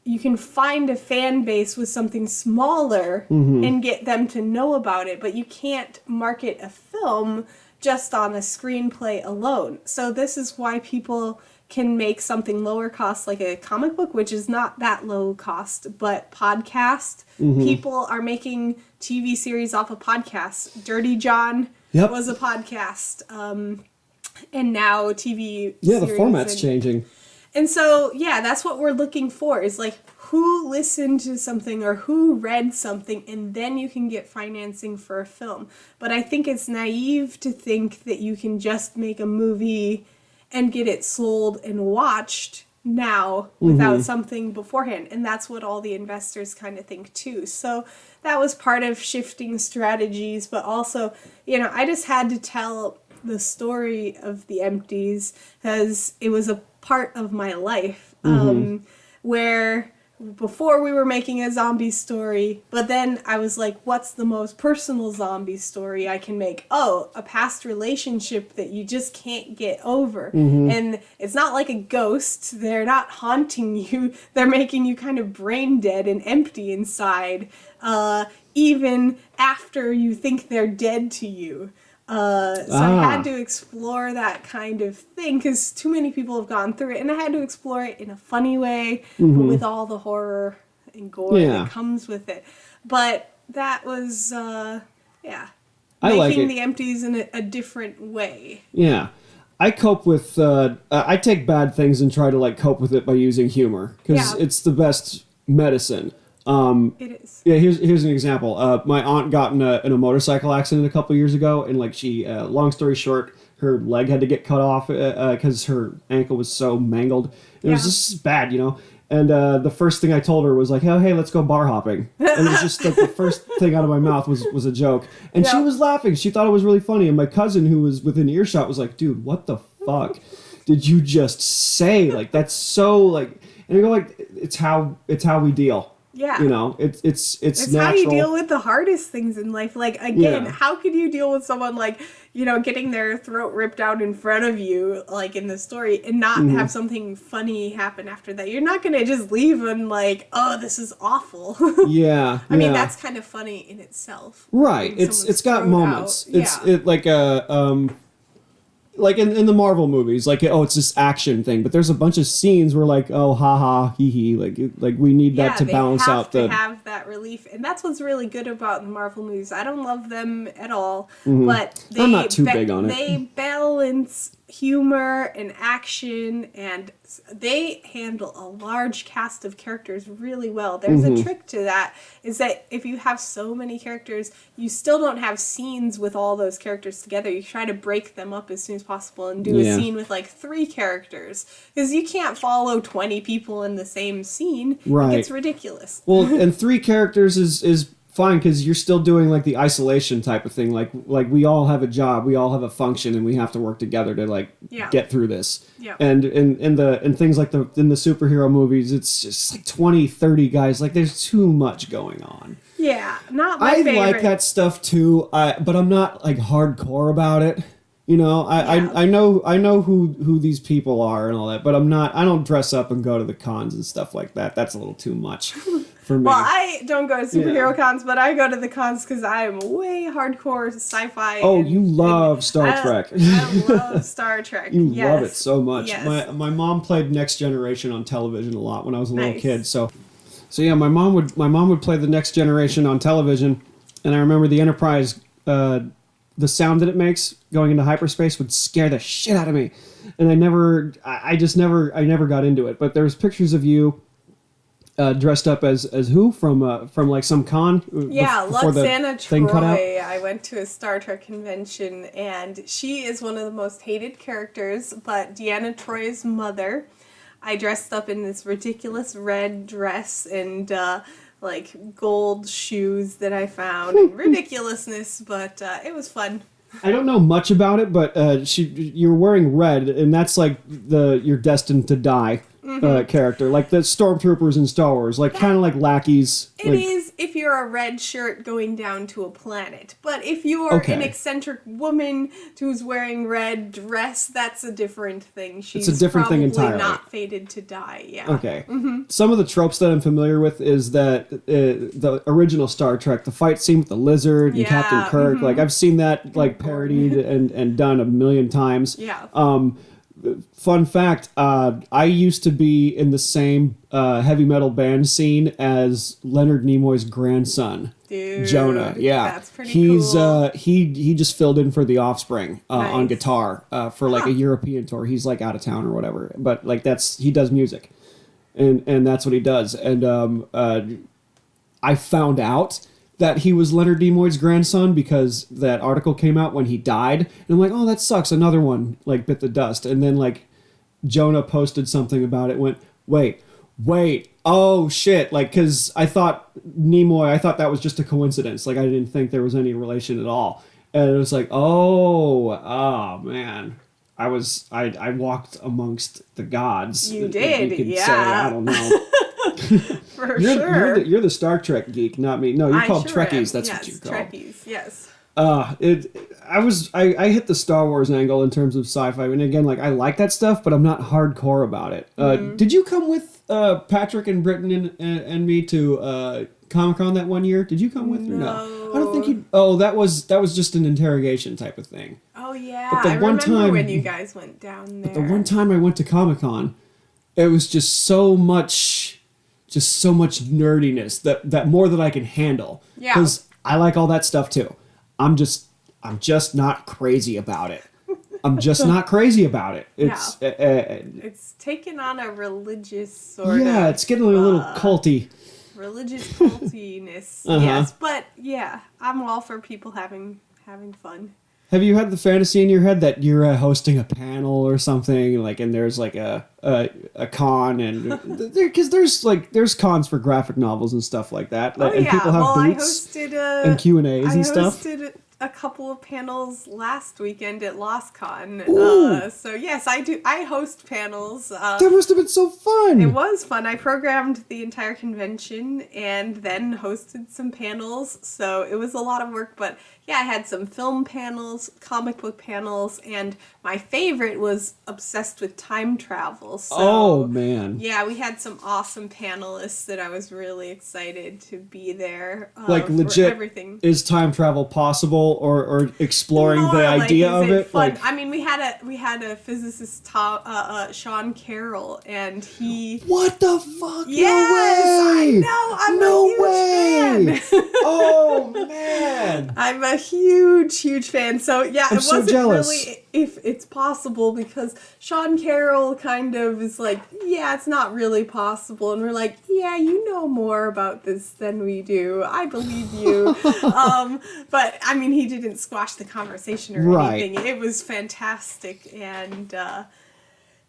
you can find a fan base with something smaller and get them to know about it, but you can't market a film just on a screenplay alone. So this is why people can make something lower cost like a comic book, which is not that low cost, but podcast. People are making TV series off of podcasts. Dirty John was a podcast. And now TV Yeah, series the format's changing. And so, yeah, that's what we're looking for is like who listened to something or who read something, and then you can get financing for a film. But I think it's naive to think that you can just make a movie and get it sold and watched now without something beforehand. And that's what all the investors kind of think too. So that was part of shifting strategies, but also, you know, I just had to tell the story of the empties because it was a part of my life where before we were making a zombie story, but then I was like, what's the most personal zombie story I can make? Oh, a past relationship that you just can't get over. And it's not like a ghost. They're not haunting you. They're making you kind of brain dead and empty inside, even after you think they're dead to you. So I had to explore that kind of thing because too many people have gone through it, and I had to explore it in a funny way, but with all the horror and gore that comes with it. But that was, making the empties in a different way. Yeah. I cope with, I take bad things and try to like cope with it by using humor because it's the best medicine. It is. Yeah, here's an example. My aunt got in a motorcycle accident a couple years ago, and like she, long story short, her leg had to get cut off because her ankle was so mangled. It was just bad, you know. And the first thing I told her was like, "Oh, hey, let's go bar hopping." And it was just like the first thing out of my mouth was a joke, and she was laughing. She thought it was really funny. And my cousin, who was within earshot, was like, "Dude, what the fuck did you just say? Like that's so like." And I go like, "It's how we deal." Yeah. You know, it's natural. How you deal with the hardest things in life. Like, again, how could you deal with someone like, you know, getting their throat ripped out in front of you, like in the story, and not have something funny happen after that? You're not going to just leave them like, oh, this is awful. Yeah. I mean, that's kind of funny in itself. Right. It's got moments. It like a like in the Marvel movies, like, oh, it's this action thing, but there's a bunch of scenes where like, oh, haha, hee hee, like we need that to balance out the... Yeah, they have that relief, and that's what's really good about the Marvel movies. I don't love them at all, but I'm not too big on it. They balance humor and action, and they handle a large cast of characters really well. There's a trick to that, is that if you have so many characters, you still don't have scenes with all those characters together. You try to break them up as soon as possible and do a scene with like 3 characters, because you can't follow 20 people in the same scene. Right. It's ridiculous. Well, and 3 characters is fine because you're still doing like the isolation type of thing. Like we all have a job, we all have a function, and we have to work together to like get through this. Yeah. And in things like in the superhero movies, it's just like 20, 30 guys. Like there's too much going on. Yeah, not my favorite. I like that stuff too, but I'm not like hardcore about it. You know, I know who these people are and all that, but I don't dress up and go to the cons and stuff like that. That's a little too much for me. Well, I don't go to superhero cons, but I go to the cons because I am way hardcore sci-fi. Oh, you love Star Trek. I love Star Trek. You love it so much. Yes. My mom played Next Generation on television a lot when I was a little kid. So yeah, my mom would play the Next Generation on television, and I remember the Enterprise. The sound that it makes going into hyperspace would scare the shit out of me, and I never got into it. But there's pictures of you dressed up as who from like some con. Yeah, before the Luxana thing cut out? Troy. I went to a Star Trek convention, and she is one of the most hated characters. But Deanna Troy's mother, I dressed up in this ridiculous red dress and. Like gold shoes that I found and ridiculousness, but it was fun. I don't know much about it, but you're wearing red, and that's like you're destined to die character, like the stormtroopers in Star Wars, like kind of like lackeys. It is if you're a red shirt going down to a planet, but if you're an eccentric woman who's wearing red dress, that's a different thing. She's it's a different thing entirely. Not fated to die. Yeah. Okay. Mm-hmm. Some of the tropes that I'm familiar with is that the original Star Trek, the fight scene with the lizard and Captain Kirk, like I've seen that like parodied and done a million times. Yeah. Fun fact, I used to be in the same heavy metal band scene as Leonard Nimoy's grandson, Dude, Jonah. Yeah, that's pretty cool. He just filled in for The Offspring on Nice. guitar for like a European tour. He's like out of town or whatever, but like he does music, and that's what he does. And I found out that he was Leonard Nimoy's grandson because that article came out when he died. And I'm like, oh, that sucks. Another one, like, bit the dust. And then, like, Jonah posted something about it, went, wait, oh, shit. Like, because I thought that was just a coincidence. Like, I didn't think there was any relation at all. And it was like, oh, man. I walked amongst the gods. You did, you could yeah. say, I don't know. For sure. You're the Star Trek geek, not me. No, you're called sure Trekkies. am. That's yes, what you're called. Trekkies, yes. I hit the Star Wars angle in terms of sci-fi, and again, like I like that stuff, but I'm not hardcore about it. Did you come with Patrick and Britton and me to Comic-Con that one year? Did you come with? No. I don't think you. Oh, that was just an interrogation type of thing. Oh yeah, But the I one remember time- when you guys went down there. The one time I went to Comic-Con, it was just so much nerdiness that more than I can handle. Yeah. Because I like all that stuff too. I'm just not crazy about it. I'm just not crazy about it. It's it's taken on a religious sort of. yeah, it's getting a little culty. Religious cultiness. Yes, but yeah, I'm all for people having fun. Have you had the fantasy in your head that you're hosting a panel or something, like, and there's like a con, and because there's cons for graphic novels and stuff like that, Oh and yeah, people have well, booths I hosted and Q&As and stuff. I hosted a couple of panels last weekend at LostCon. Ooh. So yes, I do. I host panels. That must have been so fun. It was fun. I programmed the entire convention and then hosted some panels. So it was a lot of work, but yeah, I had some film panels, comic book panels, and my favorite was obsessed with time travel. So, oh, man. Yeah, we had some awesome panelists that I was really excited to be there. Like, for legit, everything. is time travel possible, or exploring More the like, idea is of it? Fun? Like, I mean, we had a physicist, Sean Carroll, and he. what the fuck? Yes, No way! I know. I'm no a huge way! fan. Oh, man! I'm a huge fan. So yeah, I'm it so wasn't jealous. really if it's possible, because Sean Carroll kind of is like, yeah, it's not really possible, and we're like, yeah, you know more about this than we do. I believe you. But I mean, he didn't squash the conversation or Right. anything. It was fantastic, and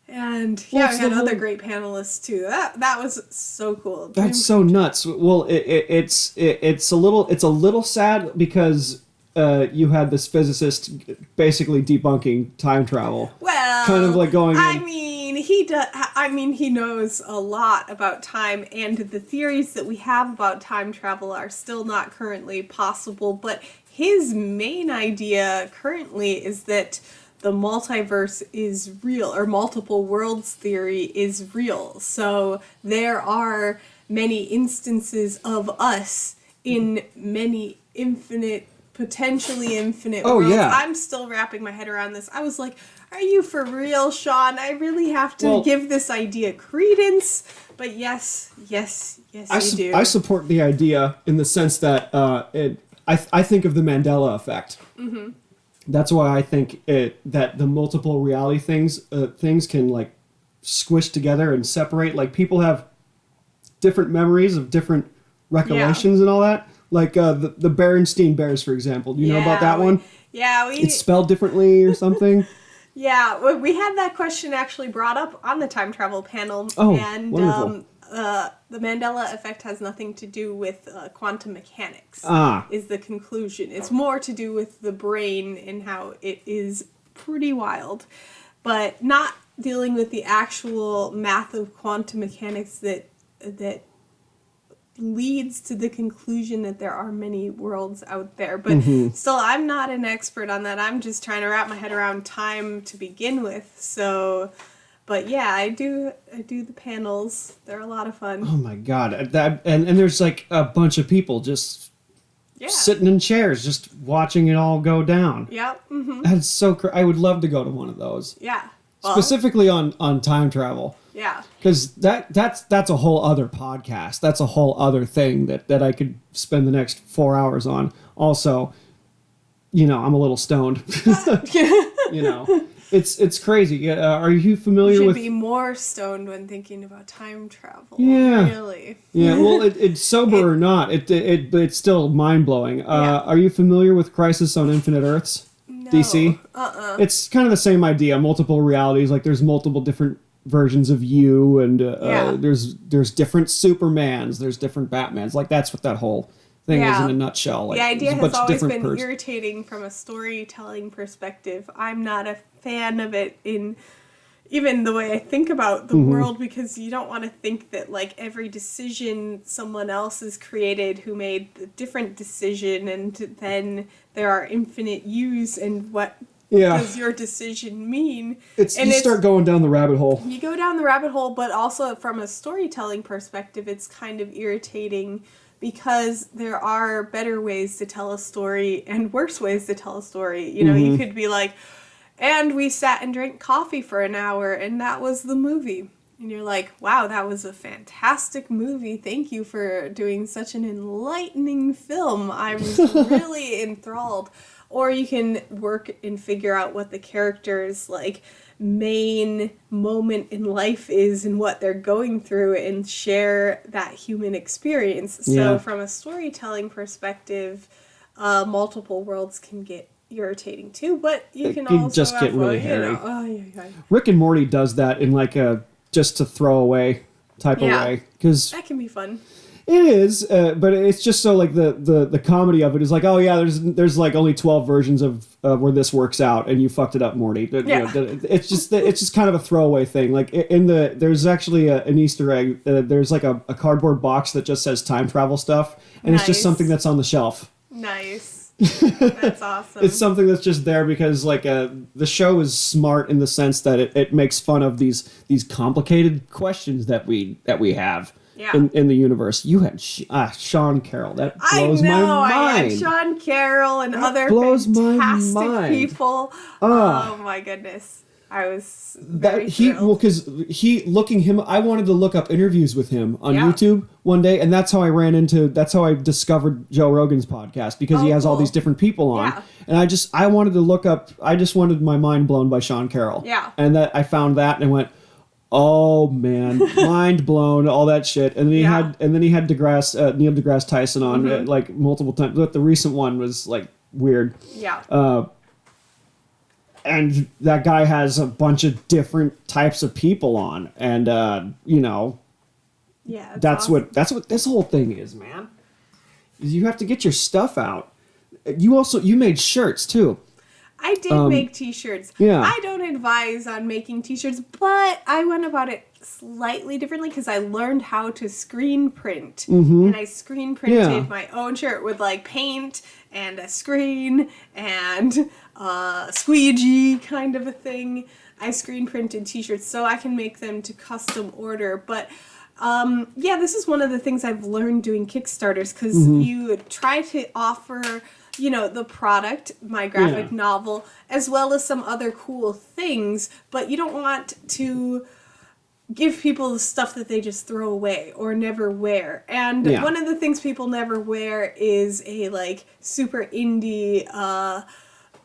And Well, yeah, it's we had the other whole- great panelists too. That was so cool. That's so nuts. Well, it's a little sad because you had this physicist basically debunking time travel. Well, kind of like going. I mean, he does. I mean, he knows a lot about time, and the theories that we have about time travel are still not currently possible. But his main idea currently is that the multiverse is real, or multiple worlds theory is real. So there are many instances of us in many potentially infinite worlds. Yeah. I'm still wrapping my head around this. I was like, are you for real, Sean? I really have to give this idea credence. But yes, I do. I support the idea in the sense that I think of the Mandela effect. Mm-hmm. That's why I think that the multiple reality things can like squish together and separate. Like people have different memories of different recollections and all that. Like the Berenstein Bears, for example. Do you know about that one? Yeah, it's spelled differently or something. Yeah, we had that question actually brought up on the time travel panel. Oh, and wonderful. The Mandela effect has nothing to do with quantum mechanics, is the conclusion. It's more to do with the brain and how it is pretty wild, but not dealing with the actual math of quantum mechanics that leads to the conclusion that there are many worlds out there. But still, I'm not an expert on that. I'm just trying to wrap my head around time to begin with. So... But yeah, I do the panels. They're a lot of fun. Oh my god! And there's like a bunch of people just sitting in chairs, just watching it all go down. Yep. Mm-hmm. That's so. I would love to go to one of those. Yeah. Well, specifically on time travel. Yeah. Because that's a whole other podcast. That's a whole other thing that I could spend the next 4 hours on. Also, I'm a little stoned. It's crazy. Are you familiar with... You should be more stoned when thinking about time travel. Yeah. Really. Yeah, well, it's sober or not, it's still mind-blowing. Are you familiar with Crisis on Infinite Earths? No. DC? It's kind of the same idea, multiple realities, like there's multiple different versions of you, and there's different Supermans, there's different Batmans, like that's what that whole thing is in a nutshell. Like, the idea has always been person. irritating from a storytelling perspective. I'm not a fan of it in even the way I think about the world, because you don't want to think that like every decision someone else has created who made a different decision, and then there are infinite yous, and what does your decision mean? You start going down the rabbit hole. You go down the rabbit hole, but also from a storytelling perspective, it's kind of irritating because there are better ways to tell a story and worse ways to tell a story. You could be like, and we sat and drank coffee for an hour, and that was the movie. And you're like, wow, that was a fantastic movie. Thank you for doing such an enlightening film. I was really enthralled. Or you can work and figure out what the character's like main moment in life is and what they're going through, and share that human experience. So from a storytelling perspective, multiple worlds can get irritating too, but you can also just get really hairy. Yeah. Rick and Morty does that in like a just to throw away type of way, because that can be fun. It is, but it's just so like the comedy of it is like, oh yeah, there's like only 12 versions of where this works out, and you fucked it up, Morty. It's just kind of a throwaway thing. Like there's actually an Easter egg. There's like a cardboard box that just says time travel stuff, and it's just something that's on the shelf. Nice. That's awesome. It's something that's just there because like the show is smart in the sense that it makes fun of these complicated questions that we have. In the universe. You had Sean Carroll. That blows my mind. I had Sean Carroll and other fantastic people. Oh my goodness. I was thrilled. Because I wanted to look up interviews with him on YouTube one day, and that's how I discovered Joe Rogan's podcast, because he has all these different people on. Yeah. And I just wanted my mind blown by Sean Carroll. Yeah. And that I found that and I went, oh man, mind blown, all that shit. And then he had Neil deGrasse Tyson on like multiple times, but the recent one was like weird. Yeah. and that guy has a bunch of different types of people on, and you know, Yeah, that's awesome. what this whole thing is, man. You have to get your stuff out. You made shirts too. I did make t-shirts. yeah. I don't advise on making t-shirts, but I went about it slightly differently because I learned how to screen print. And I screen printed my own shirt with like paint and a screen and a squeegee kind of a thing. I screen printed t-shirts so I can make them to custom order, but yeah, this is one of the things I've learned doing Kickstarters, because you try to offer, you know, the product, my graphic novel, as well as some other cool things, but you don't want to give people the stuff that they just throw away or never wear. And one of the things people never wear is a like super indie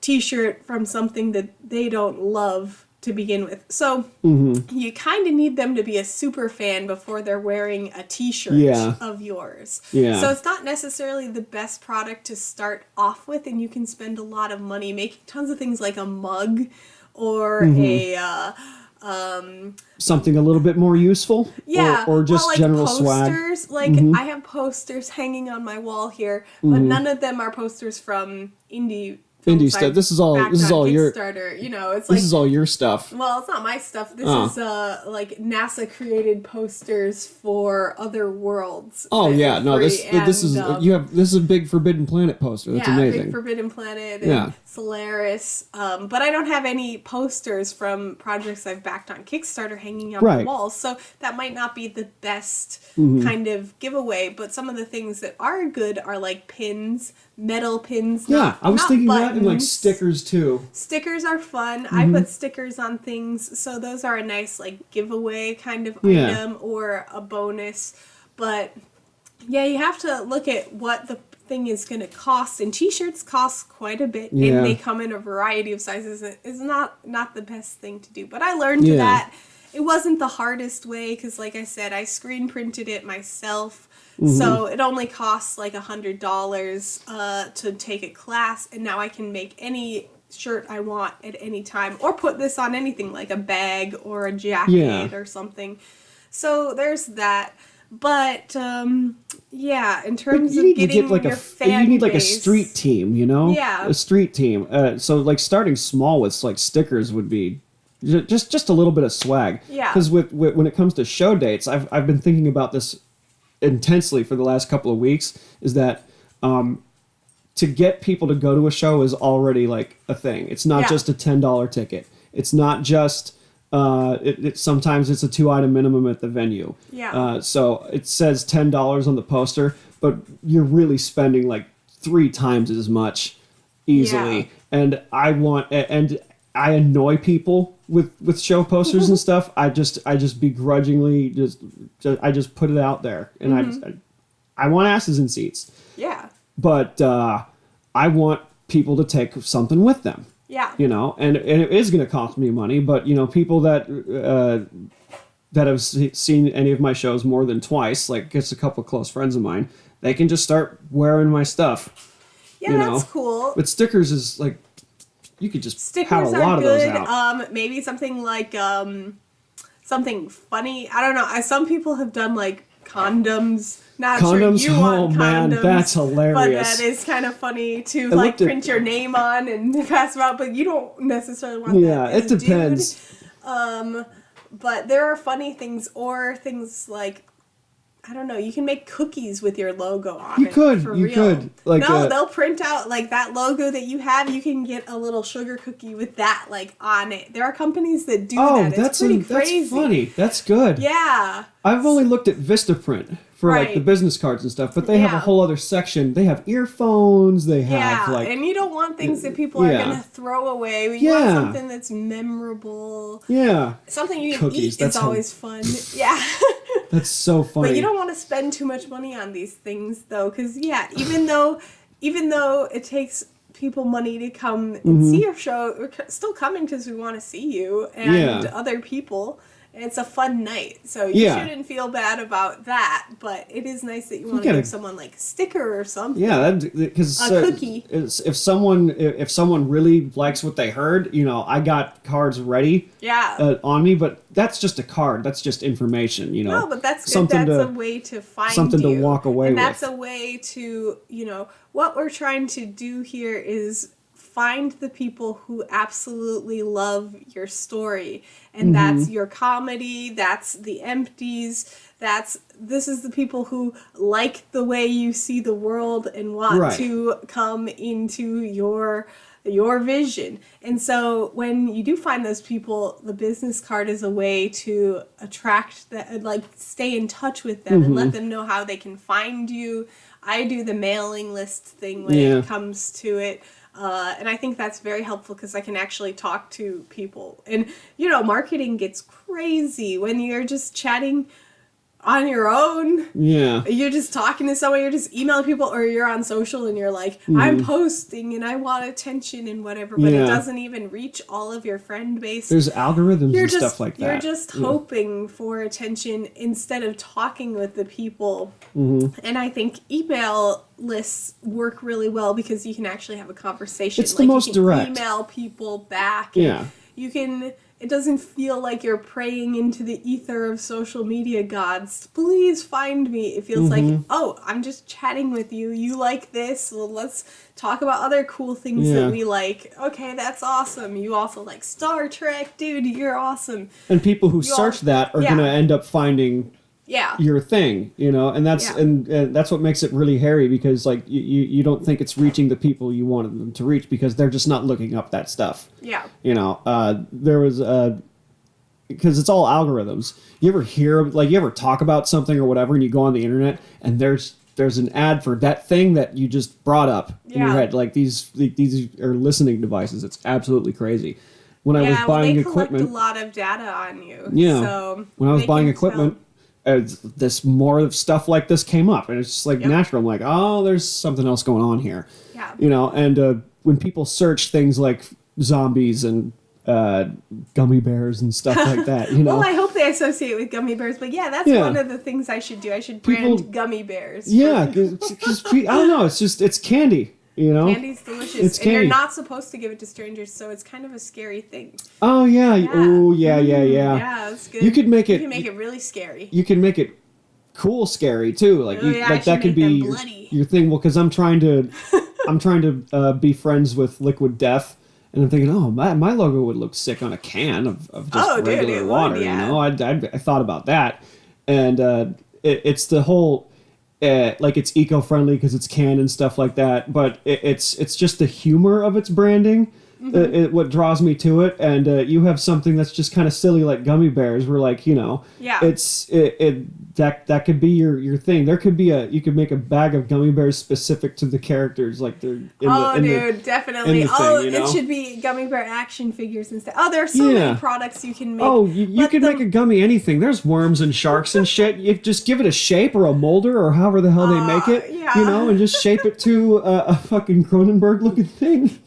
t-shirt from something that they don't love to begin with. So you kind of need them to be a super fan before they're wearing a t-shirt of yours. So it's not necessarily the best product to start off with, and you can spend a lot of money making tons of things like a mug or a something a little bit more useful. Or just like general posters. swag. Like I have posters hanging on my wall here, but none of them are posters from indie stuff. This is all your Kickstarter. You know, it's this is all your stuff. Well, it's not my stuff. This is like NASA created posters for other worlds. Oh yeah, no, this is this is a big Forbidden Planet poster. That's amazing. Big Forbidden Planet and Solaris. But I don't have any posters from projects I've backed on Kickstarter hanging on my walls, so that might not be the best kind of giveaway. But some of the things that are good are like pins, metal pins. Yeah, I was thinking buttons. that, and like stickers too. Stickers are fun. I put stickers on things, so those are a nice like giveaway kind of item or a bonus. But yeah, you have to look at what the thing is going to cost, and t-shirts cost quite a bit, and they come in a variety of sizes. It's not the best thing to do, but I learned that it wasn't the hardest way, because like I said, I screen printed it myself. So it only costs like $100 to take a class, and now I can make any shirt I want at any time, or put this on anything like a bag or a jacket or something. So there's that. But in terms of getting your fan you need like a base, street team, you know? Yeah. A street team. So like starting small with like stickers would be just a little bit of swag. Yeah. Because when it comes to show dates, I've been thinking about this intensely for the last couple of weeks, is that to get people to go to a show is already like a thing. It's not just a $10 ticket. It's not just sometimes it's a 2-item minimum at the venue. So it says $10 on the poster, but you're really spending like 3 times as much easily. And I annoy people with show posters and stuff. I just begrudgingly just put it out there, and I want asses in seats. Yeah. But I want people to take something with them. Yeah. You know, and it is going to cost me money, but you know, people that have seen any of my shows more than twice, like just a couple close friends of mine, they can just start wearing my stuff. Yeah, that's cool. But stickers is like, you could just have a lot of those out. Maybe something like something funny. I don't know. Some people have done like condoms. Not condoms? Sure you want condoms, man, that's hilarious. But that is kind of funny to like print your name on and pass them out. But you don't necessarily want that. Yeah, it depends. But there are funny things, or things like, I don't know, you can make cookies with your logo on it. You could. Like, no, they'll print out, like, that logo that you have, you can get a little sugar cookie with that, like, on it. There are companies that do that. It's pretty crazy. That's funny. That's good. Yeah. I've only looked at Vistaprint for, like, the business cards and stuff, but they have a whole other section. They have earphones, they have, like... and you don't want things that people are going to throw away. You want something that's memorable. Yeah. Something you can eat is always fun. Yeah. That's so funny. But you don't want to spend too much money on these things, though, because even though it takes people money to come and see your show, we're still coming because we want to see you and other people. it's a fun night. So you shouldn't feel bad about that, but it is nice that you want to give someone like a sticker or something. Yeah, because a cookie. If someone really likes what they heard, you know, I got cards ready on me, but that's just a card. That's just information, you know. No, but that's good. That's a way to find something to walk away and with. That's a way to, you know, what we're trying to do here is find the people who absolutely love your story. And that's your comedy, that's the empties, this is the people who like the way you see the world and want to come into your vision. And so when you do find those people, the business card is a way to attract that, like stay in touch with them and let them know how they can find you. I do the mailing list thing when it comes to it. And I think that's very helpful because I can actually talk to people. And, you know, marketing gets crazy when you're just chatting on your own. Yeah. You're just talking to someone, you're just emailing people, or you're on social and you're like, I'm posting and I want attention and whatever, but it doesn't even reach all of your friend base. There's algorithms and stuff like that. You're just hoping for attention instead of talking with the people. And I think email lists work really well because you can actually have a conversation. It's the most you can direct. Email people back. And you can. It doesn't feel like you're praying into the ether of social media gods. Please find me. It feels like, oh, I'm just chatting with you. You like this. Well, let's talk about other cool things that we like. Okay, that's awesome. You also like Star Trek. Dude, you're awesome. And people who search that are going to end up finding your thing, you know, and that's and that's what makes it really hairy because like you don't think it's reaching the people you wanted them to reach because they're just not looking up that stuff. Yeah. You know, there was because it's all algorithms. You ever talk about something or whatever and you go on the internet and there's an ad for that thing that you just brought up in your head. Like these are listening devices. It's absolutely crazy. When I was buying equipment, collect a lot of data on you. Yeah. So when I was buying equipment, this more of stuff like this came up, and it's just like natural. I'm like, oh, there's something else going on here. Yeah. You know, and when people search things like zombies and gummy bears and stuff like that, you know. Well, I hope they associate with gummy bears, but that's one of the things I should do. I should brand gummy bears. Yeah, because I don't know. It's candy. You know, candy's delicious, it's and candy. you're not supposed to give it to strangers, so it's kind of a scary thing. Oh yeah, oh yeah. Yeah, that's good. You could make it. You can make it really scary. You can make it cool, scary too. Like like that could be your thing. Well, because I'm trying to be friends with Liquid Death, and I'm thinking, oh, my logo would look sick on a can of just regular water. You know, I thought about that, and it's the whole. Like it's eco-friendly because it's canned and stuff like that, but it's just the humor of its branding what draws me to it, and you have something that's just kind of silly like gummy bears. We're like, you know, it's that could be your thing. There could be you could make a bag of gummy bears specific to the characters, like they're definitely. It should be gummy bear action figures instead. Oh, there are so many products you can make. Oh, you could make a gummy anything. There's worms and sharks and shit. You just give it a shape or a molder or however the hell they make it, you know, and just shape it to a fucking Cronenberg looking thing.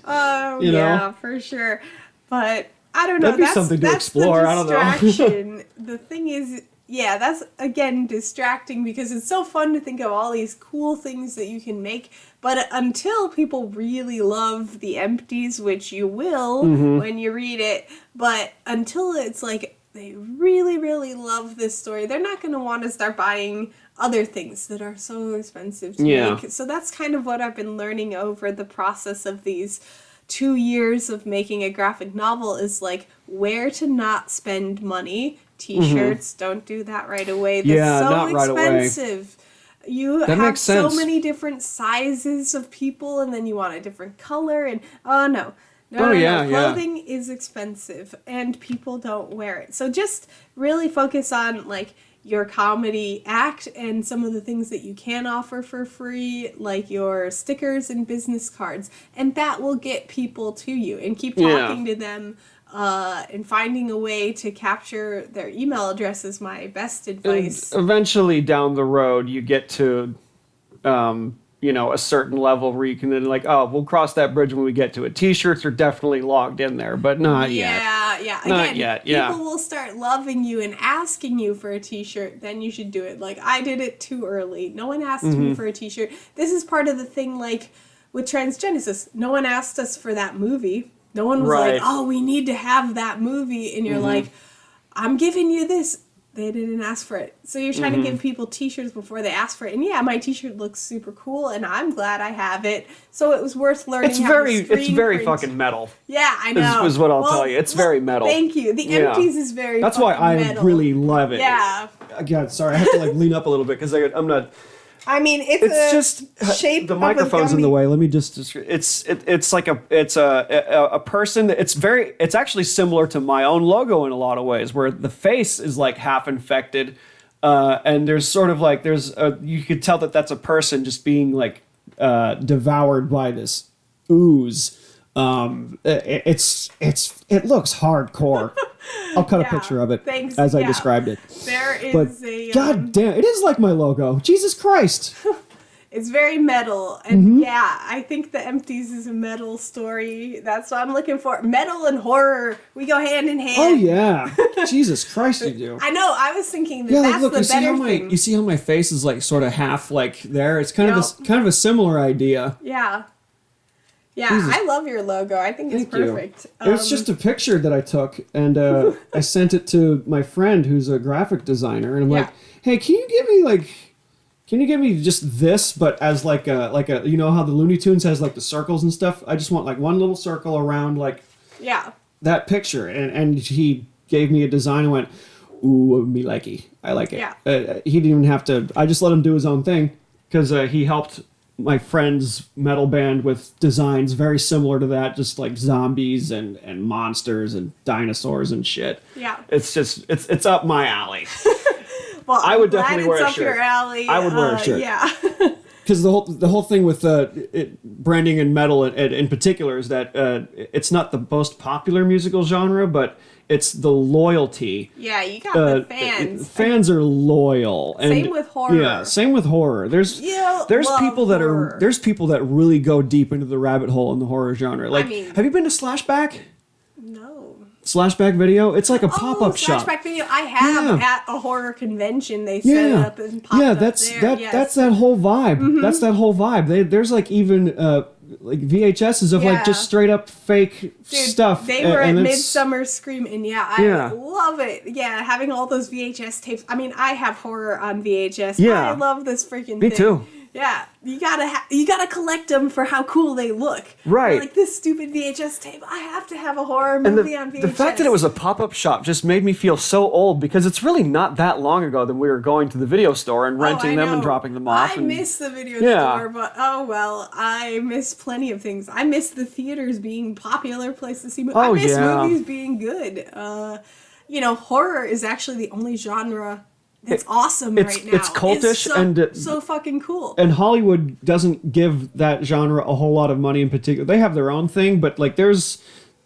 Oh, yeah, for sure. But I don't know. That'd be something to explore. I don't know. The thing is, that's, again, distracting because it's so fun to think of all these cool things that you can make. But until people really love the empties, which you will when you read it, but until it's like they really, really love this story, they're not going to want to start buying other things that are so expensive to make. So that's kind of what I've been learning over the process of these 2 years of making a graphic novel is like where to not spend money. T-shirts, don't do that right away. They're so not right expensive. Away. You that have makes sense. So many different sizes of people, and then you want a different color, and no. Clothing is expensive, and people don't wear it. So just really focus on like your comedy act and some of the things that you can offer for free, like your stickers and business cards, and that will get people to you. And keep talking to them and finding a way to capture their email address is my best advice. And eventually down the road, you get to a certain level where you can then like, oh, we'll cross that bridge when we get to it. T-shirts are definitely logged in there, but not yet. yeah. Not Again, yet, yeah. people will start loving you and asking you for a t-shirt, then you should do it. Like, I did it too early. No one asked me for a t-shirt. This is part of the thing, like, with Transgenesis. No one asked us for that movie. No one was like, oh, we need to have that movie. And you're like, I'm giving you this. They didn't ask for it. So you're trying to give people t-shirts before they ask for it. And yeah, my t-shirt looks super cool, and I'm glad I have it. So it was worth learning It's how very, to it's very print. fucking metal. Yeah, I know. Is what I'll tell you. It's very metal. Thank you. The Empties is very That's why I metal. really love it. Yeah. God, sorry, I have to like lean up a little bit because I'm not... I mean, It's just shape the of microphone's a in the gummy. way. Let me just describe. It's like a person. It's actually similar to my own logo in a lot of ways, where the face is like half infected, and there's sort of like you could tell that that's a person just being like devoured by this ooze. It looks hardcore. I'll cut a picture of it thanks, as I yeah. described it. There is But a... God damn, it is like my logo. Jesus Christ. It's very metal. And yeah, I think The Empties is a metal story. That's what I'm looking for. Metal and horror. We go hand in hand. Oh yeah, Jesus Christ, you do. I know. I was thinking that Yeah, like that's look, the you see better how thing. you see how my face is like sort of half like there. It's kind Yep. of a similar idea. Yeah. Yeah, Jesus. I love your logo. I think it's Thank you. perfect. It was just a picture that I took, and I sent it to my friend who's a graphic designer, and I'm like, "Hey, can you give me just this, but as like a you know how the Looney Tunes has like the circles and stuff? I just want like one little circle around like that picture." And he gave me a design and went, "Ooh, me likey, I like it." Yeah. He didn't even have to. I just let him do his own thing because he helped my friend's metal band with designs very similar to that, just like zombies and monsters and dinosaurs and shit. Yeah. It's just it's up my alley. Well, I would I'm glad definitely wear a it's up shirt. your alley. I would wear a shirt. Yeah. Because the whole thing with branding and metal in particular is that it's not the most popular musical genre, but it's the loyalty. Yeah, you got the fans. Fans are loyal. And Same with horror. Yeah, same with horror. There's love people that horror. there's people that really go deep into the rabbit hole in the horror genre. Like, have you been to Slashback? No. Slashback Video? It's like a pop-up shop. Slashback Video. I have at a horror convention. They set it up and popped up that's there. that's that whole vibe. That's that whole vibe. There's like even like VHSs of like just straight up fake stuff. They were at Midsummer Scream, and I love it. Yeah, having all those VHS tapes. I mean, I have horror on VHS. Yeah. I love this freaking thing. Me too. Yeah, you gotta collect them for how cool they look. Right. Like this stupid VHS tape. I have to have a horror movie on VHS. The fact that it was a pop-up shop just made me feel so old because it's really not that long ago that we were going to the video store and renting them and dropping them off. I miss the video store, but oh well, I miss plenty of things. I miss the theaters being popular place to see movies. I miss movies being good. Horror is actually the only genre that's awesome right now. It's cultish and so fucking cool. And Hollywood doesn't give that genre a whole lot of money in particular. They have their own thing, but like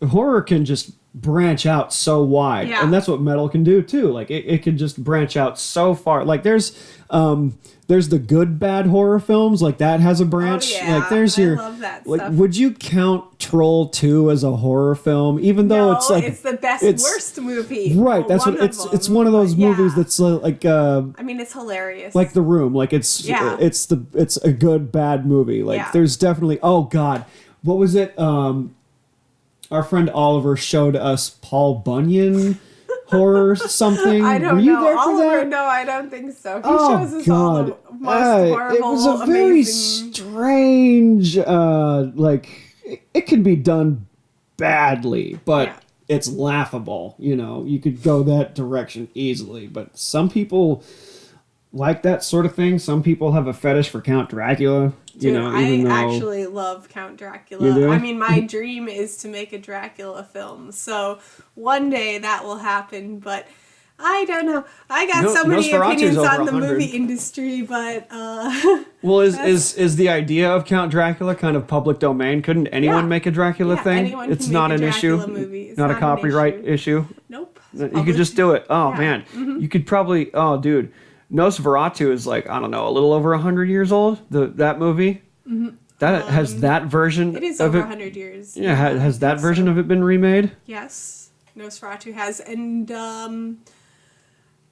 horror can just branch out so wide. Yeah. And that's what metal can do too. Like it can just branch out so far. Like there's the good bad horror films, like that has a branch. Oh, yeah. Like there's I love that like stuff. would you count Troll 2 as a horror film? Even though it's like it's the best worst movie. Right, that's what it's one of those movies that's like I mean, it's hilarious. like The Room, like it's a good bad movie. Like there's definitely what was it? Our friend Oliver showed us Paul Bunyan horror something. I don't Were you know. there for Oliver, that? no, I don't think so. He Oh shows us God! all the most horrible, it was a very amazing... strange. It could be done badly, but it's laughable. You could go that direction easily. But some people like that sort of thing. Some people have a fetish for Count Dracula. Dude, even though... actually love Count Dracula. You do? I mean, my dream is to make a Dracula film. So one day that will happen, but I don't know. I got so many opinions on the movie industry, but well, is the idea of Count Dracula kind of public domain? Couldn't anyone make a Dracula thing? Anyone It's can not make an a issue. Dracula movie. It's not a copyright an issue. Nope. You could just do it. Oh man, you could probably. Oh dude, Nosferatu is like, I don't know, a little over 100 years old. That movie. That has that version. It is of over it. 100 years. Yeah, has that version of it been remade? Yes. Nosferatu has. And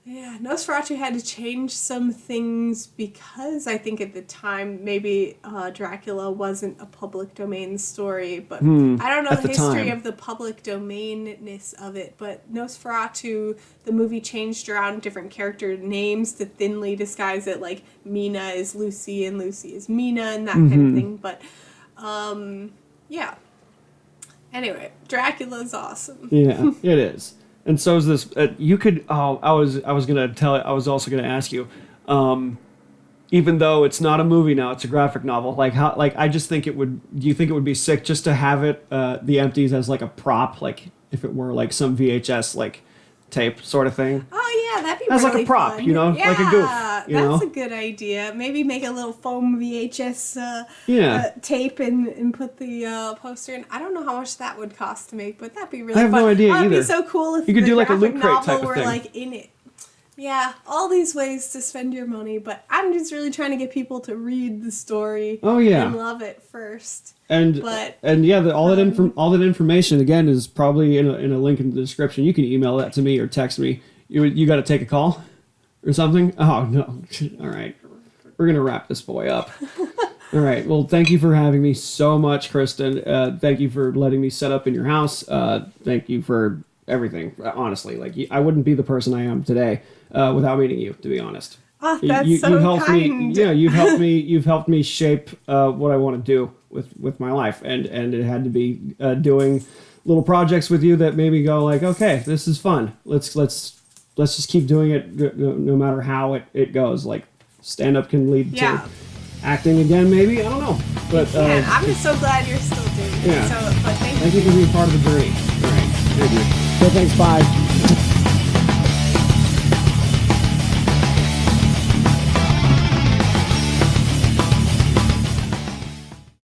yeah, Nosferatu had to change some things because I think at the time maybe Dracula wasn't a public domain story, but I don't know the history of the public domainness of it, but Nosferatu, the movie changed around different character names to thinly disguise it, like Mina is Lucy and Lucy is Mina and that kind of thing, but yeah. Anyway, Dracula's awesome. Yeah, it is. And so is this. You could. Oh, I was gonna tell. I was also gonna ask you. Even though it's not a movie now, it's a graphic novel. Like how? Like I just think it would. Do you think it would be sick just to have it, the empties as like a prop, like if it were like some VHS like tape sort of thing? Oh yeah, that'd be as really like a prop, fun. you know, Yeah, like a goof. You that's know? a good idea. Maybe make a little foam VHS tape and put the poster in. I don't know how much that would cost to make, but that'd be really fun. I have no idea It'd either. be so cool if you could the do like a graphic loot crate novel type of were thing. like in it. Yeah, all these ways to spend your money, but I'm just really trying to get people to read the story. Oh yeah, and love it first. And yeah, all that information again is probably in a link in the description. You can email that to me or text me. You got to take a call or something. Oh no! All right, we're gonna wrap this boy up. All right. Well, thank you for having me so much, Kristen. Thank you for letting me set up in your house. Thank you for everything. Honestly, like I wouldn't be the person I am today without meeting you. To be honest. Oh, that's you helped kind. me. Yeah, you've helped me shape what I want to do with my life, and it had to be doing little projects with you that made me go like, okay, this is fun. Let's just keep doing it no matter how it goes. Like stand up can lead to acting again, maybe, I don't know. But I'm just so glad you're still doing it. Yeah. So, but thank you for being part of the journey. All right, thank you. So thanks. Bye.